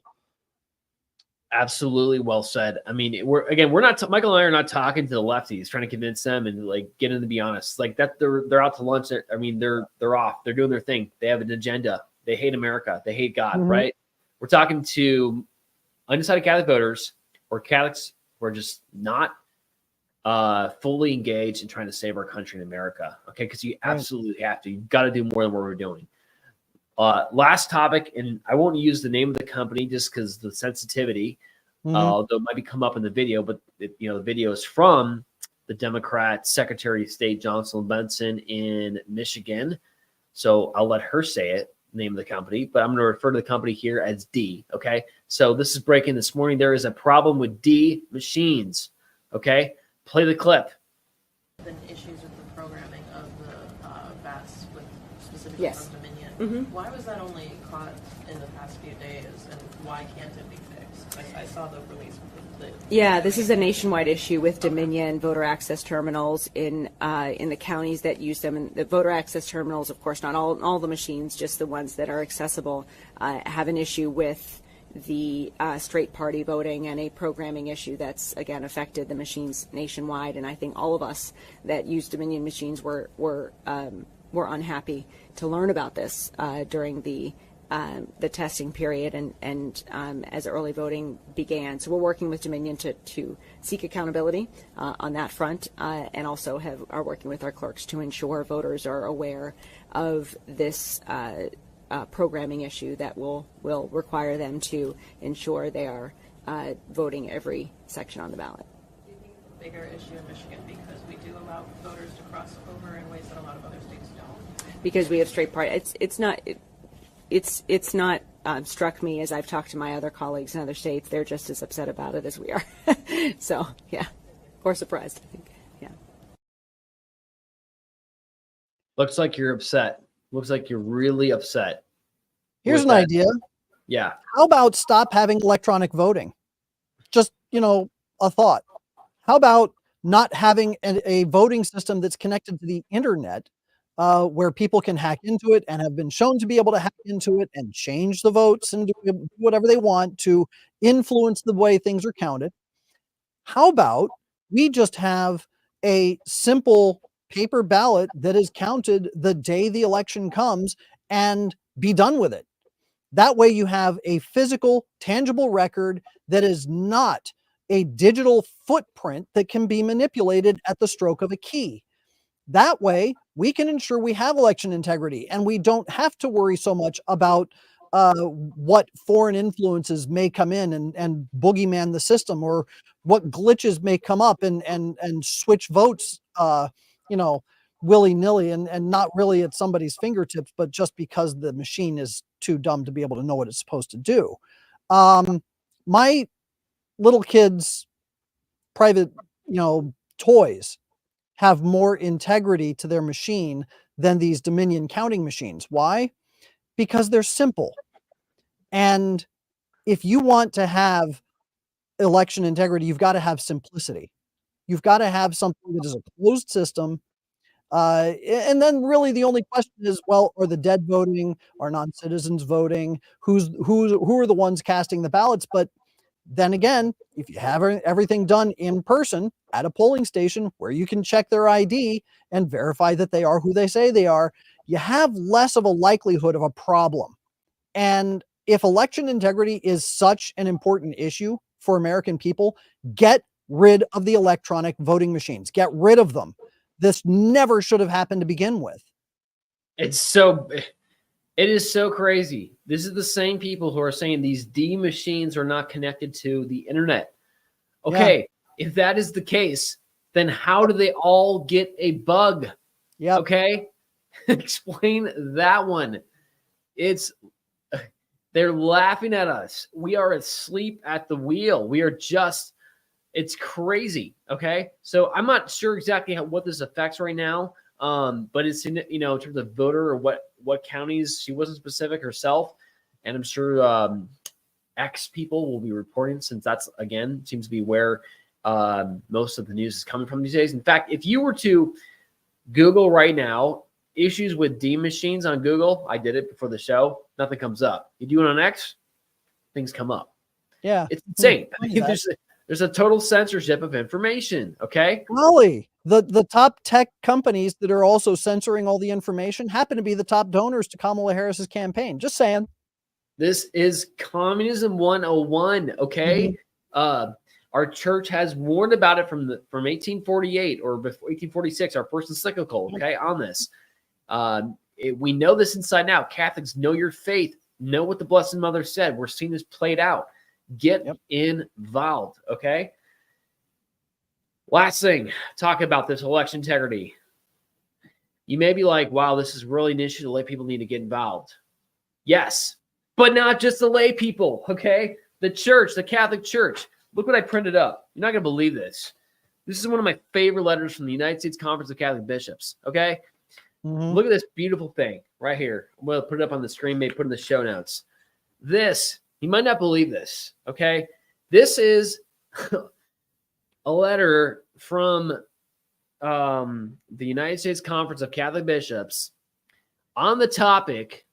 Absolutely well said. I mean, Michael and I are not talking to the lefties, trying to convince them and get them to be honest. That they're out to lunch. I mean, they're off. They're doing their thing. They have an agenda. They hate America. They hate God. Mm-hmm. Right? We're talking to undecided Catholic voters or Catholics who are just not fully engaged in trying to save our country in America. Okay, because you absolutely have to. You've got to do more than what we're doing. Last topic, and I won't use the name of the company just because the sensitivity, although it might come up in the video, but the video is from the Democrat Secretary of State Jocelyn Benson in Michigan. So I'll let her say it, name of the company, but I'm going to refer to the company here as D. Okay. So this is breaking this morning. There is a problem with D machines. Okay. Play the clip. been issues with the programming of the VATs with specifically Yes. from Dominion. Mm-hmm. Why was that only caught in the past few days, and why can't it be fixed? I saw the release. Yeah, this is a nationwide issue with Dominion voter access terminals in the counties that use them. And the voter access terminals, of course, not all the machines, just the ones that are accessible, have an issue with the straight party voting and a programming issue that's, again, affected the machines nationwide. And I think all of us that use Dominion machines were unhappy to learn about this during the testing period and as early voting began. So we're working with Dominion to seek accountability on that front, and also are working with our clerks to ensure voters are aware of this programming issue that will require them to ensure they are voting every section on the ballot. Do you think it's a bigger issue in Michigan because we do allow voters to cross over in ways that a lot of other states don't? Because we have straight party, it's not struck me as I've talked to my other colleagues in other states. They're just as upset about it as we are. So yeah, or surprised, I think. Yeah. Looks like you're upset. Looks like you're really upset. Here's with an that. idea. Yeah. How about stop having electronic voting? Just, a thought. How about not having a voting system that's connected to the internet, where people can hack into it and have been shown to be able to hack into it and change the votes and do whatever they want to influence the way things are counted? How about we just have a simple paper ballot that is counted the day the election comes and be done with it? That way you have a physical, tangible record that is not a digital footprint that can be manipulated at the stroke of a key. That way we can ensure we have election integrity and we don't have to worry so much about what foreign influences may come in and boogeyman the system, or what glitches may come up and switch votes, willy-nilly and not really at somebody's fingertips, but just because the machine is too dumb to be able to know what it's supposed to do. My little kids' private, toys have more integrity to their machine than these Dominion counting machines. Why? Because they're simple. And if you want to have election integrity, you've got to have simplicity. You've got to have something that is a closed system. And then really the only question is, well, are the dead voting? Are non-citizens voting? Who are the ones casting the ballots? But then again, if you have everything done in person at a polling station where you can check their ID and verify that they are who they say they are, you have less of a likelihood of a problem. And if election integrity is such an important issue for American people, get rid of the electronic voting machines. Get rid of them. This never should have happened to begin with. It is so crazy. This is the same people who are saying these D machines are not connected to the internet. Okay, if that is the case, then how do they all get a bug? Yeah. Okay, explain that one. They're laughing at us. We are asleep at the wheel. It's crazy. Okay, so I'm not sure exactly what this affects right now. But it's in terms of voter or what counties. She wasn't specific herself, and I'm sure X people will be reporting, since that's, again, seems to be where most of the news is coming from these days. In fact, if you were to Google right now issues with D machines on Google, I did it before the show, nothing comes up. You do it on X, things come up. Yeah, it's insane. There's a total censorship of information. Okay, Golly, the top tech companies that are also censoring all the information happen to be the top donors to Kamala Harris's campaign. Just saying. This is communism 101. Okay, our church has warned about it from 1848 or before 1846. Our first encyclical. Okay, on this, we know this inside and out. Catholics, know your faith. Know what the Blessed Mother said. We're seeing this played out. Get involved. Okay. Last thing, talk about this election integrity. You may be like, wow, this is really an issue. The lay people need to get involved. Yes, but not just the lay people. Okay. The church, the Catholic Church. Look what I printed up. You're not going to believe this. This is one of my favorite letters from the United States Conference of Catholic Bishops. Okay. Mhm. Look at this beautiful thing right here. I'm going to put it up on the screen, maybe put it in the show notes. This, you might not believe this. Okay. This is a letter from the United States Conference of Catholic Bishops on the topic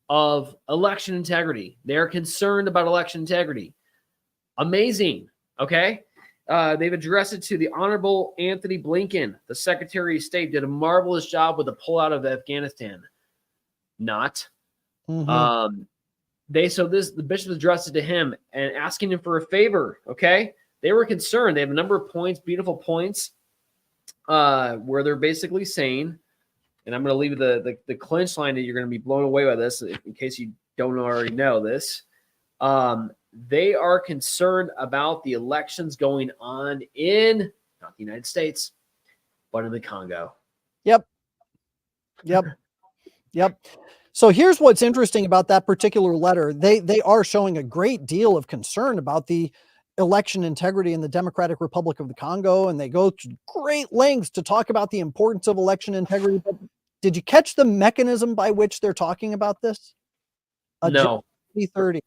of election integrity. They're concerned about election integrity. Amazing. Okay. They've addressed it to the Honorable Anthony Blinken, the Secretary of State, did a marvelous job with the pullout of Afghanistan. Not. Mhm. The bishop addressed it to him and asking him for a favor. Okay. They were concerned. They have a number of points, beautiful points, where they're basically saying, and I'm going to leave the clinch line that you're going to be blown away by this, in case you don't already know this. They are concerned about the elections going on in not the United States, but in the Congo. Yep. So here's what's interesting about that particular letter. They are showing a great deal of concern about the election integrity in the Democratic Republic of the Congo, and they go to great lengths to talk about the importance of election integrity. But did you catch the mechanism by which they're talking about this? No. 2030.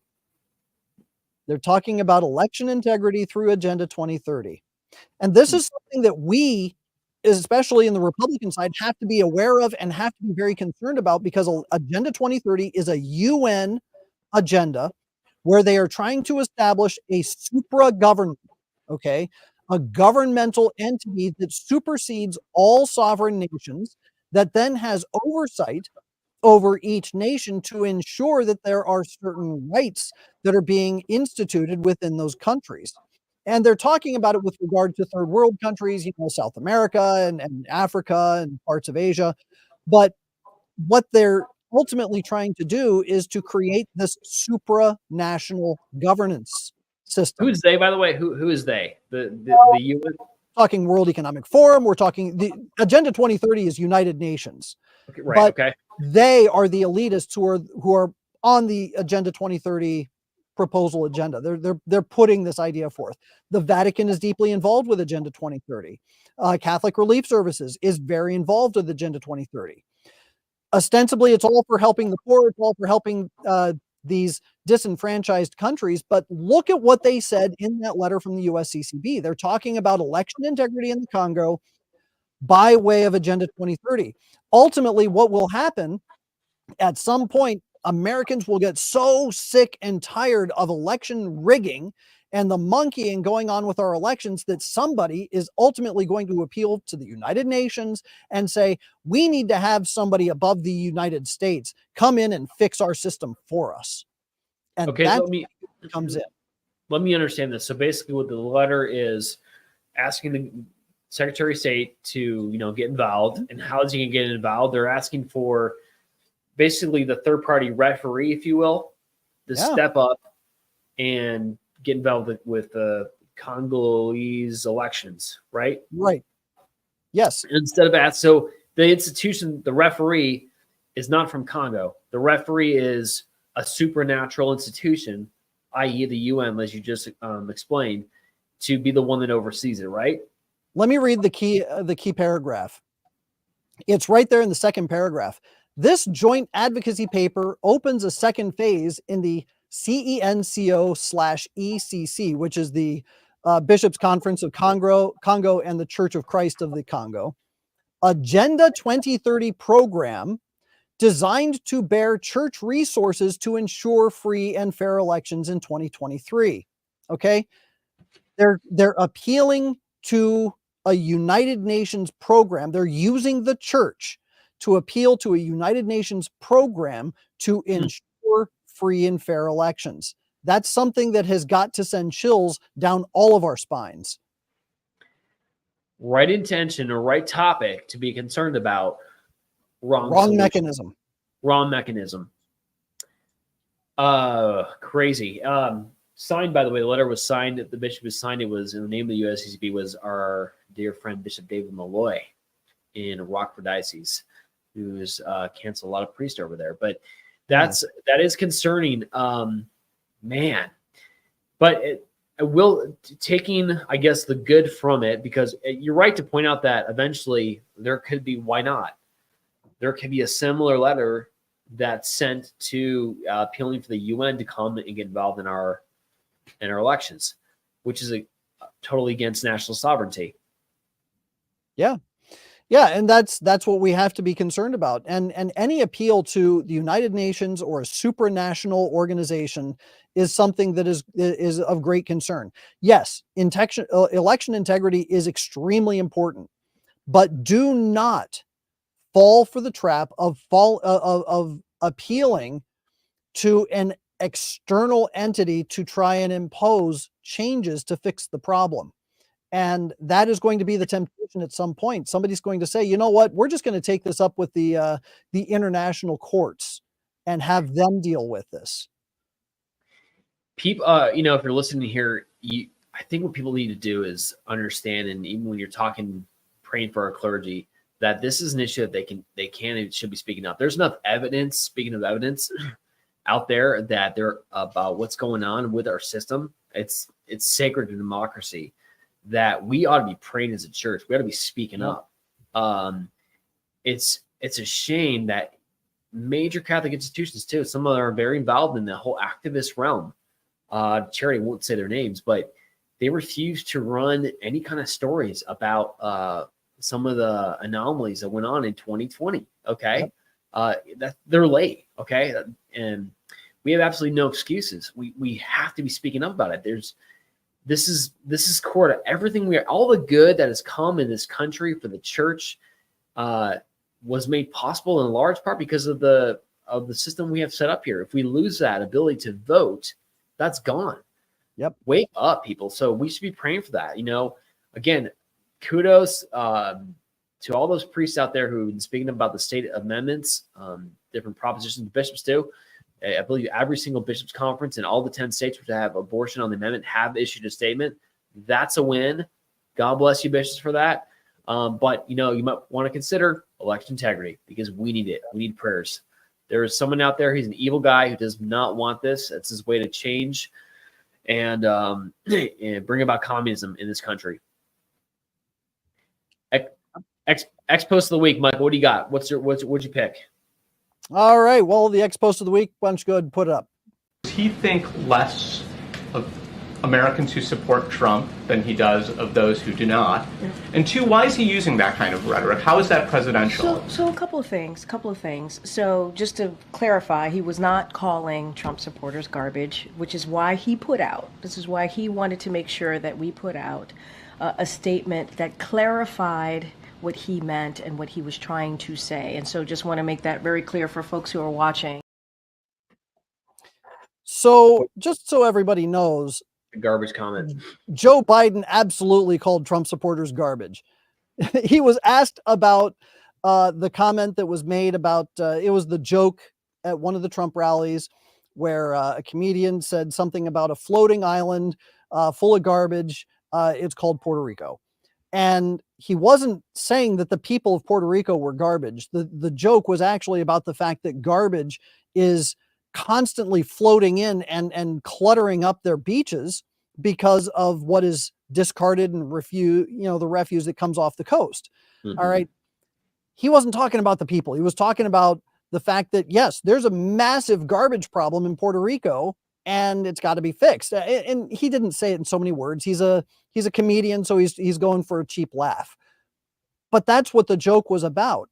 They're talking about election integrity through Agenda 2030. And this is something that we, especially in the Republican side, have to be aware of and have to be very concerned about, because Agenda 2030 is a UN agenda where they are trying to establish a supra-government, okay, a governmental entity that supersedes all sovereign nations, that then has oversight over each nation to ensure that there are certain rights that are being instituted within those countries. And they're talking about it with regard to third world countries, South America and Africa and parts of Asia. But what they're ultimately trying to do is to create this supranational governance system. Who's they, by the way? Who is they? The UN? Talking World Economic Forum. We're talking the Agenda 2030 is United Nations. Okay, right. But okay. They are the elitists who are on the Agenda 2030 proposal agenda. They're putting this idea forth. The Vatican is deeply involved with Agenda 2030. Catholic Relief Services is very involved with Agenda 2030. Ostensibly, it's all for helping the poor. It's all for helping these disenfranchised countries. But look at what they said in that letter from the USCCB. They're talking about election integrity in the Congo by way of Agenda 2030. Ultimately, what will happen at some point, Americans will get so sick and tired of election rigging and the monkeying going on with our elections that somebody is ultimately going to appeal to the United Nations and say, we need to have somebody above the United States come in and fix our system for us. And Okay, that comes in. Let me understand this. So basically what the letter is asking the Secretary of State to, get involved. And how is he going to get involved? They're asking for basically the third party referee, if you will, to step up and get involved with the Congolese elections, right? Right. Yes. Instead of so the institution, the referee is not from Congo. The referee is a supernatural institution, i.e. the UN, as you just explained, to be the one that oversees it, right? Let me read the key paragraph. It's right there in the second paragraph. This joint advocacy paper opens a second phase in the CENCO/ECC, which is the Bishops' Conference of Congo and the Church of Christ of the Congo, Agenda 2030 program designed to bear church resources to ensure free and fair elections in 2023. Okay? They're appealing to a United Nations program. They're using the church to appeal to a United Nations program to ensure free and fair elections. That's something that has got to send chills down all of our spines. Right intention or right topic to be concerned about. Wrong mechanism. Wrong mechanism. Crazy. Signed, by the way, the letter was signed. The bishop was signed. It was in the name of the USCCB was our dear friend Bishop David Malloy in Rockford Diocese, who's canceled a lot of priests over there. But that is concerning, man. But taking, I guess, the good from it, because you're right to point out that eventually there could be, why not? There could be a similar letter that's sent to appealing for the UN to come and get involved in our elections, which is totally against national sovereignty. Yeah. Yeah, and that's what we have to be concerned about. And any appeal to the United Nations or a supranational organization is something that is of great concern. Yes, election integrity is extremely important, but do not fall for the trap of appealing to an external entity to try and impose changes to fix the problem. And that is going to be the temptation at some point. Somebody's going to say, you know what, we're just going to take this up with the international courts and have them deal with this. People, if you're listening here, I think what people need to do is understand, and even when you're praying for our clergy, that this is an issue that they can and should be speaking up. There's enough evidence, speaking of evidence, out there that they're about what's going on with our system. It's sacred to democracy, that we ought to be praying as a church. We ought to be speaking up. It's a shame that major Catholic institutions too, some of them are very involved in the whole activist realm. Charity won't say their names, but they refuse to run any kind of stories about some of the anomalies that went on in 2020. Okay. That they're late. Okay. And we have absolutely no excuses. We have to be speaking up about it. This is core to everything all the good that has come in this country for the church was made possible in large part because of the system we have set up here. If we lose that ability to vote, that's gone. Yep. Wake up, people. So we should be praying for that. Again, kudos to all those priests out there who've been speaking about the state amendments, different propositions bishops do. I believe every single bishops conference in all the 10 states which have abortion on the amendment have issued a statement. That's a win. God bless you, bishops, for that. But you might want to consider election integrity, because we need it. We need prayers. There is someone out there. He's an evil guy who does not want this. That's his way to change and bring about communism in this country. Ex post of the week, Mike. What do you got? What'd you pick? All right. Well, the ex post of the week. Why don't you go ahead and put it up? Does he think less of Americans who support Trump than he does of those who do not? Yeah. And two, why is he using that kind of rhetoric? How is that presidential? So a couple of things. So just to clarify, he was not calling Trump supporters garbage, which is why he this is why he wanted to make sure that we put out a statement that clarified what he meant and what he was trying to say. And so just want to make that very clear for folks who are watching. So just so everybody knows, garbage comment. Joe Biden absolutely called Trump supporters garbage. He was asked about the comment that was made about, it was the joke at one of the Trump rallies where a comedian said something about a floating island full of garbage. It's called Puerto Rico. And he wasn't saying that the people of Puerto Rico were garbage. The joke was actually about the fact that garbage is constantly floating in and cluttering up their beaches because of what is discarded and the refuse that comes off the coast. Mm-hmm. All right. He wasn't talking about the people. He was talking about the fact that, yes, there's a massive garbage problem in Puerto Rico and it's got to be fixed. And he didn't say it in so many words. He's a comedian, so he's going for a cheap laugh. But that's what the joke was about.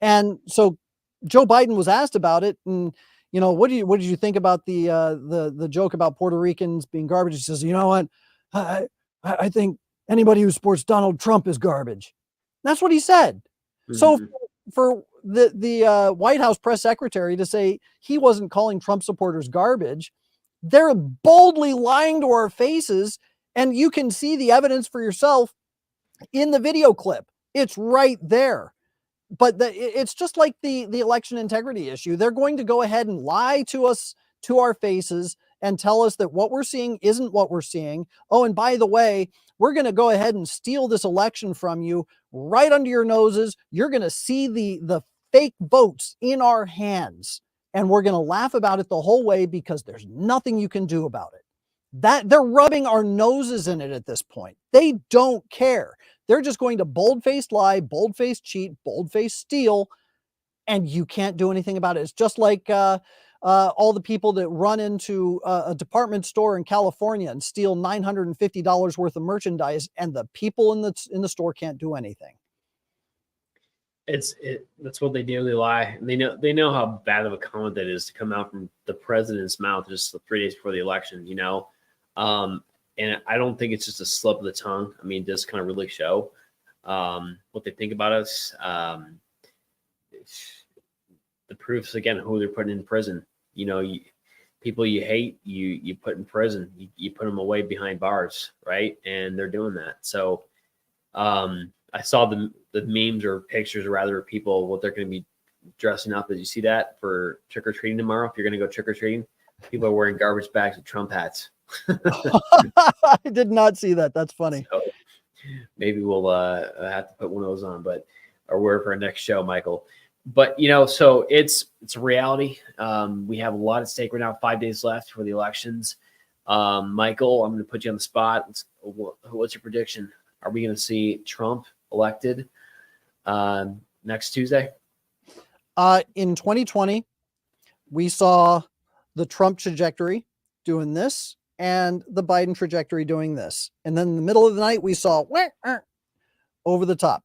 And so Joe Biden was asked about it, and what did you think about the joke about Puerto Ricans being garbage? He says, you know what, I think anybody who supports Donald Trump is garbage. That's what he said. Mm-hmm. So for the White House press secretary to say he wasn't calling Trump supporters garbage, they're boldly lying to our faces, and you can see the evidence for yourself in the video clip. It's right there. But it's just like the election integrity issue. They're going to go ahead and lie to us, to our faces, and tell us that what we're seeing isn't what we're seeing. Oh, and by the way, we're going to go ahead and steal this election from you right under your noses. You're going to see the fake votes in our hands. And we're going to laugh about it the whole way because there's nothing you can do about it. That they're rubbing our noses in it at this point. They don't care. They're just going to bold-faced lie, bold-faced cheat, bold-faced steal, and you can't do anything about it. It's just like all the people that run into a department store in California and steal $950 worth of merchandise, and the people in the store can't do anything. That's what they do. They lie. They know how bad of a comment that is to come out from the president's mouth just 3 days before the election. And I don't think it's just a slip of the tongue. I mean, it does kind of really show what they think about us. The proofs again, who they're putting in prison. People you hate, you put in prison. You put them away behind bars, right? And they're doing that. So I saw the memes or pictures, or rather, of people what they're going to be dressing up. Did you see that for trick or treating tomorrow? If you're going to go trick or treating, people are wearing garbage bags with Trump hats. I did not see that. That's funny. So maybe we'll have to put one of those on, or wear for our next show, Michael. But so it's a reality. We have a lot at stake right now. 5 days left for the elections. Michael, I'm going to put you on the spot. What's your prediction? Are we going to see Trump elected next Tuesday? In 2020, we saw the Trump trajectory doing this and the Biden trajectory doing this. And then in the middle of the night, we saw over the top.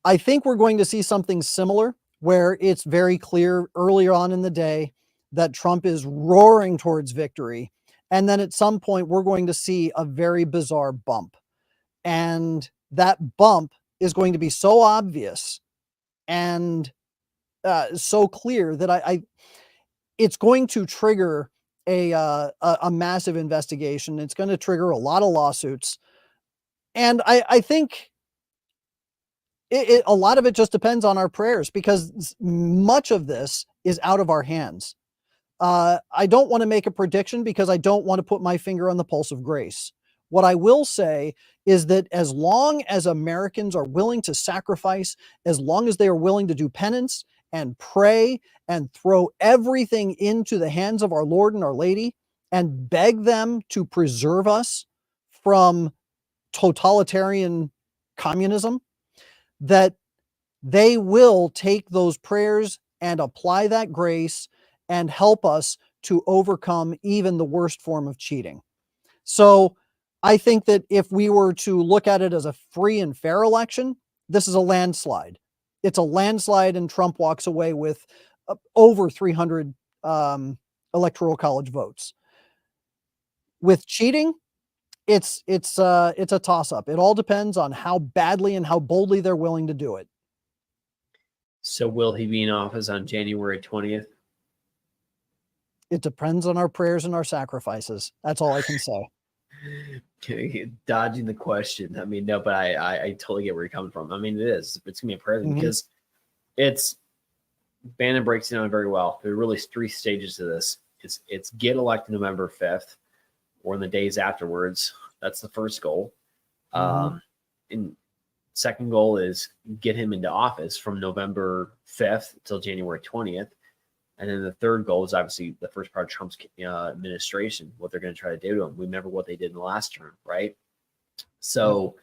I think we're going to see something similar where it's very clear earlier on in the day that Trump is roaring towards victory. And then at some point, we're going to see a very bizarre bump. And that bump is going to be so obvious and so clear that it's going to trigger a massive investigation. It's going to trigger a lot of lawsuits. And I think a lot of it just depends on our prayers, because much of this is out of our hands. I don't want to make a prediction because I don't want to put my finger on the pulse of grace. What I will say is that as long as Americans are willing to sacrifice, as long as they are willing to do penance and pray and throw everything into the hands of our Lord and our Lady and beg them to preserve us from totalitarian communism, that they will take those prayers and apply that grace and help us to overcome even the worst form of cheating. So I think that if we were to look at it as a free and fair election, this is a landslide. It's a landslide, and Trump walks away with over 300 electoral college votes. With cheating, it's a toss-up. It all depends on how badly and how boldly they're willing to do it. So will he be in office on January 20th? It depends on our prayers and our sacrifices. That's all I can say. Dodging the question. I mean, no, but I totally get where you're coming from. I mean, it's going to be a president because Bannon breaks it down very well. There are really 3 stages to this. It's get elected November 5th or in the days afterwards. That's the first goal. And second goal is get him into office from November 5th till January 20th. And then the third goal is obviously the first part of Trump's administration, what they're going to try to do to him. Remember what they did in the last term, right? So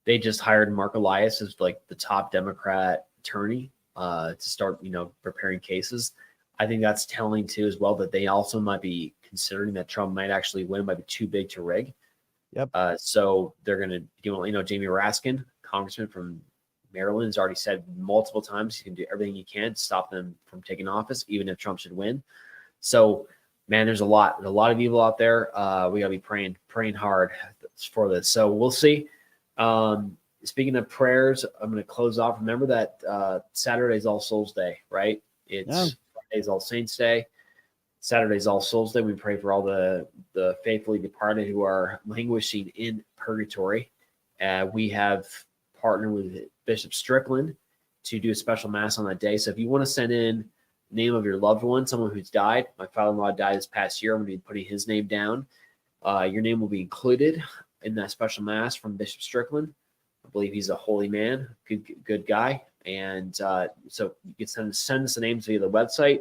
they just hired Mark Elias as like the top Democrat attorney to start, preparing cases. I think that's telling too as well that they also might be considering that Trump might actually win, might be too big to rig. Yep. So they're going to, Jamie Raskin, congressman from Maryland, has already said multiple times he's going to do everything he can to stop them from taking office, even if Trump should win. So, man, there's a lot of evil out there. We got to be praying hard for this. So we'll see. Speaking of prayers, I'm going to close off. Remember that Saturday's All Souls Day, right? It's Friday's All Saints Day. Saturday's All Souls Day. We pray for all the faithfully departed who are languishing in purgatory. We have partnered with Bishop Strickland to do a special mass on that day. So if you want to send in the name of your loved one, someone who's died, my father-in-law died this past year, I'm going to be putting his name down. Your name will be included in that special mass from Bishop Strickland. I believe he's a holy man, good guy. And so you can send us the names via the website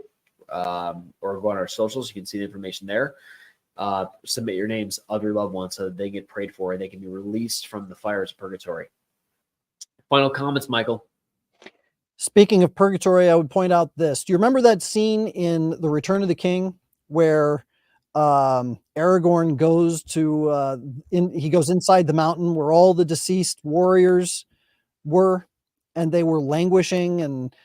or go on our socials. You can see the information there. submit your names of your loved ones so that they get prayed for and they can be released from the fires of purgatory. Final comments, Michael? Speaking of purgatory, I would point out this. Do you remember that scene in The Return of the King where Aragorn goes to he goes inside the mountain where all the deceased warriors were, and they were languishing and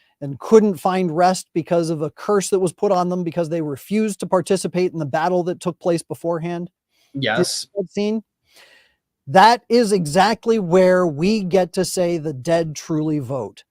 couldn't find rest because of a curse that was put on them because they refused to participate in the battle that took place beforehand? Yes. That scene? That is exactly where we get to say the dead truly vote.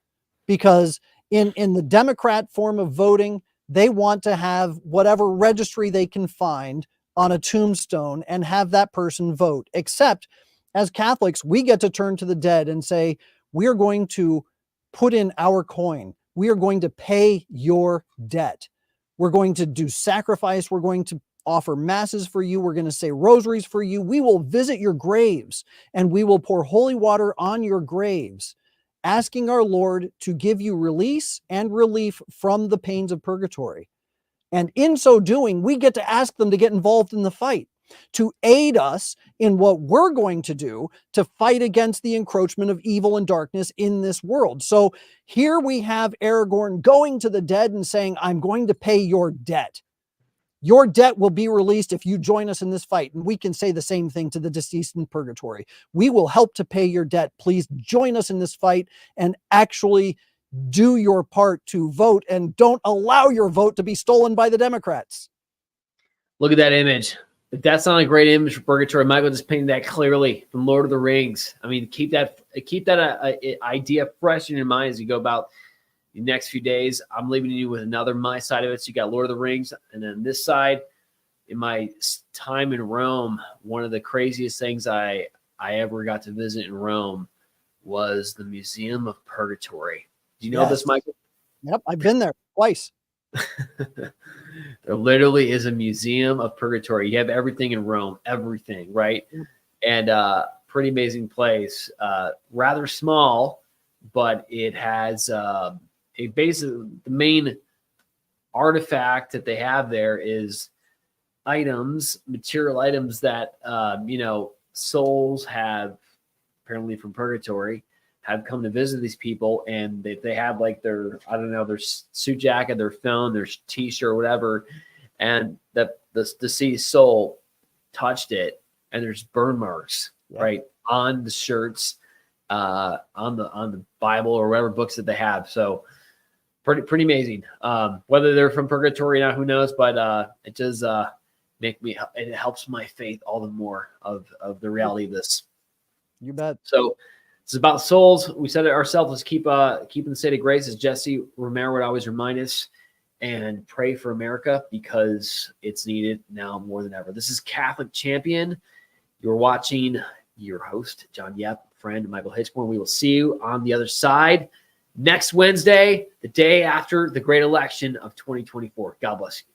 Because in the Democrat form of voting, they want to have whatever registry they can find on a tombstone and have that person vote. Except as Catholics, we get to turn to the dead and say, we are going to put in our coin. We are going to pay your debt. We're going to do sacrifice. We're going to offer masses for you. We're going to say rosaries for you. We will visit your graves and we will pour holy water on your graves, asking our Lord to give you release and relief from the pains of purgatory. And in so doing, we get to ask them to get involved in the fight, to aid us in what we're going to do to fight against the encroachment of evil and darkness in this world. So here we have Aragorn going to the dead and saying, I'm going to pay your debt. Your debt will be released if you join us in this fight. And we can say the same thing to the deceased in purgatory. We will help to pay your debt. Please join us in this fight and actually do your part to vote, and don't allow your vote to be stolen by the Democrats. Look at that image. If that's not a great image for purgatory, Michael just painted that clearly from Lord of the Rings. I mean, keep that idea fresh in your mind as you go about the next few days. I'm leaving you with another my side of it. So you got Lord of the Rings, and then this side, in my time in Rome, one of the craziest things I ever got to visit in Rome was the Museum of Purgatory. Do you know this, Michael? Yep, I've been there twice. There literally is a Museum of Purgatory. You have everything in Rome, everything, right? And pretty amazing place. Rather small, but it has basically the main artifact that they have there is material items that souls have, apparently from purgatory, have come to visit these people, and they have like their suit jacket, their phone, their t-shirt, whatever, and the deceased soul touched it, and there's burn marks right on the shirts, on the Bible or whatever books that they have. So pretty amazing. Whether they're from purgatory or not, who knows? But it does it helps my faith all the more of the reality of this. You bet. So it's about souls. We said it ourselves. Let's keep in the state of grace, as Jesse Romero would always remind us, and pray for America because it's needed now more than ever. This is Catholic Champion. You're watching your host, John Yep, friend Michael Hichborn. We will see you on the other side next Wednesday, the day after the great election of 2024. God bless you.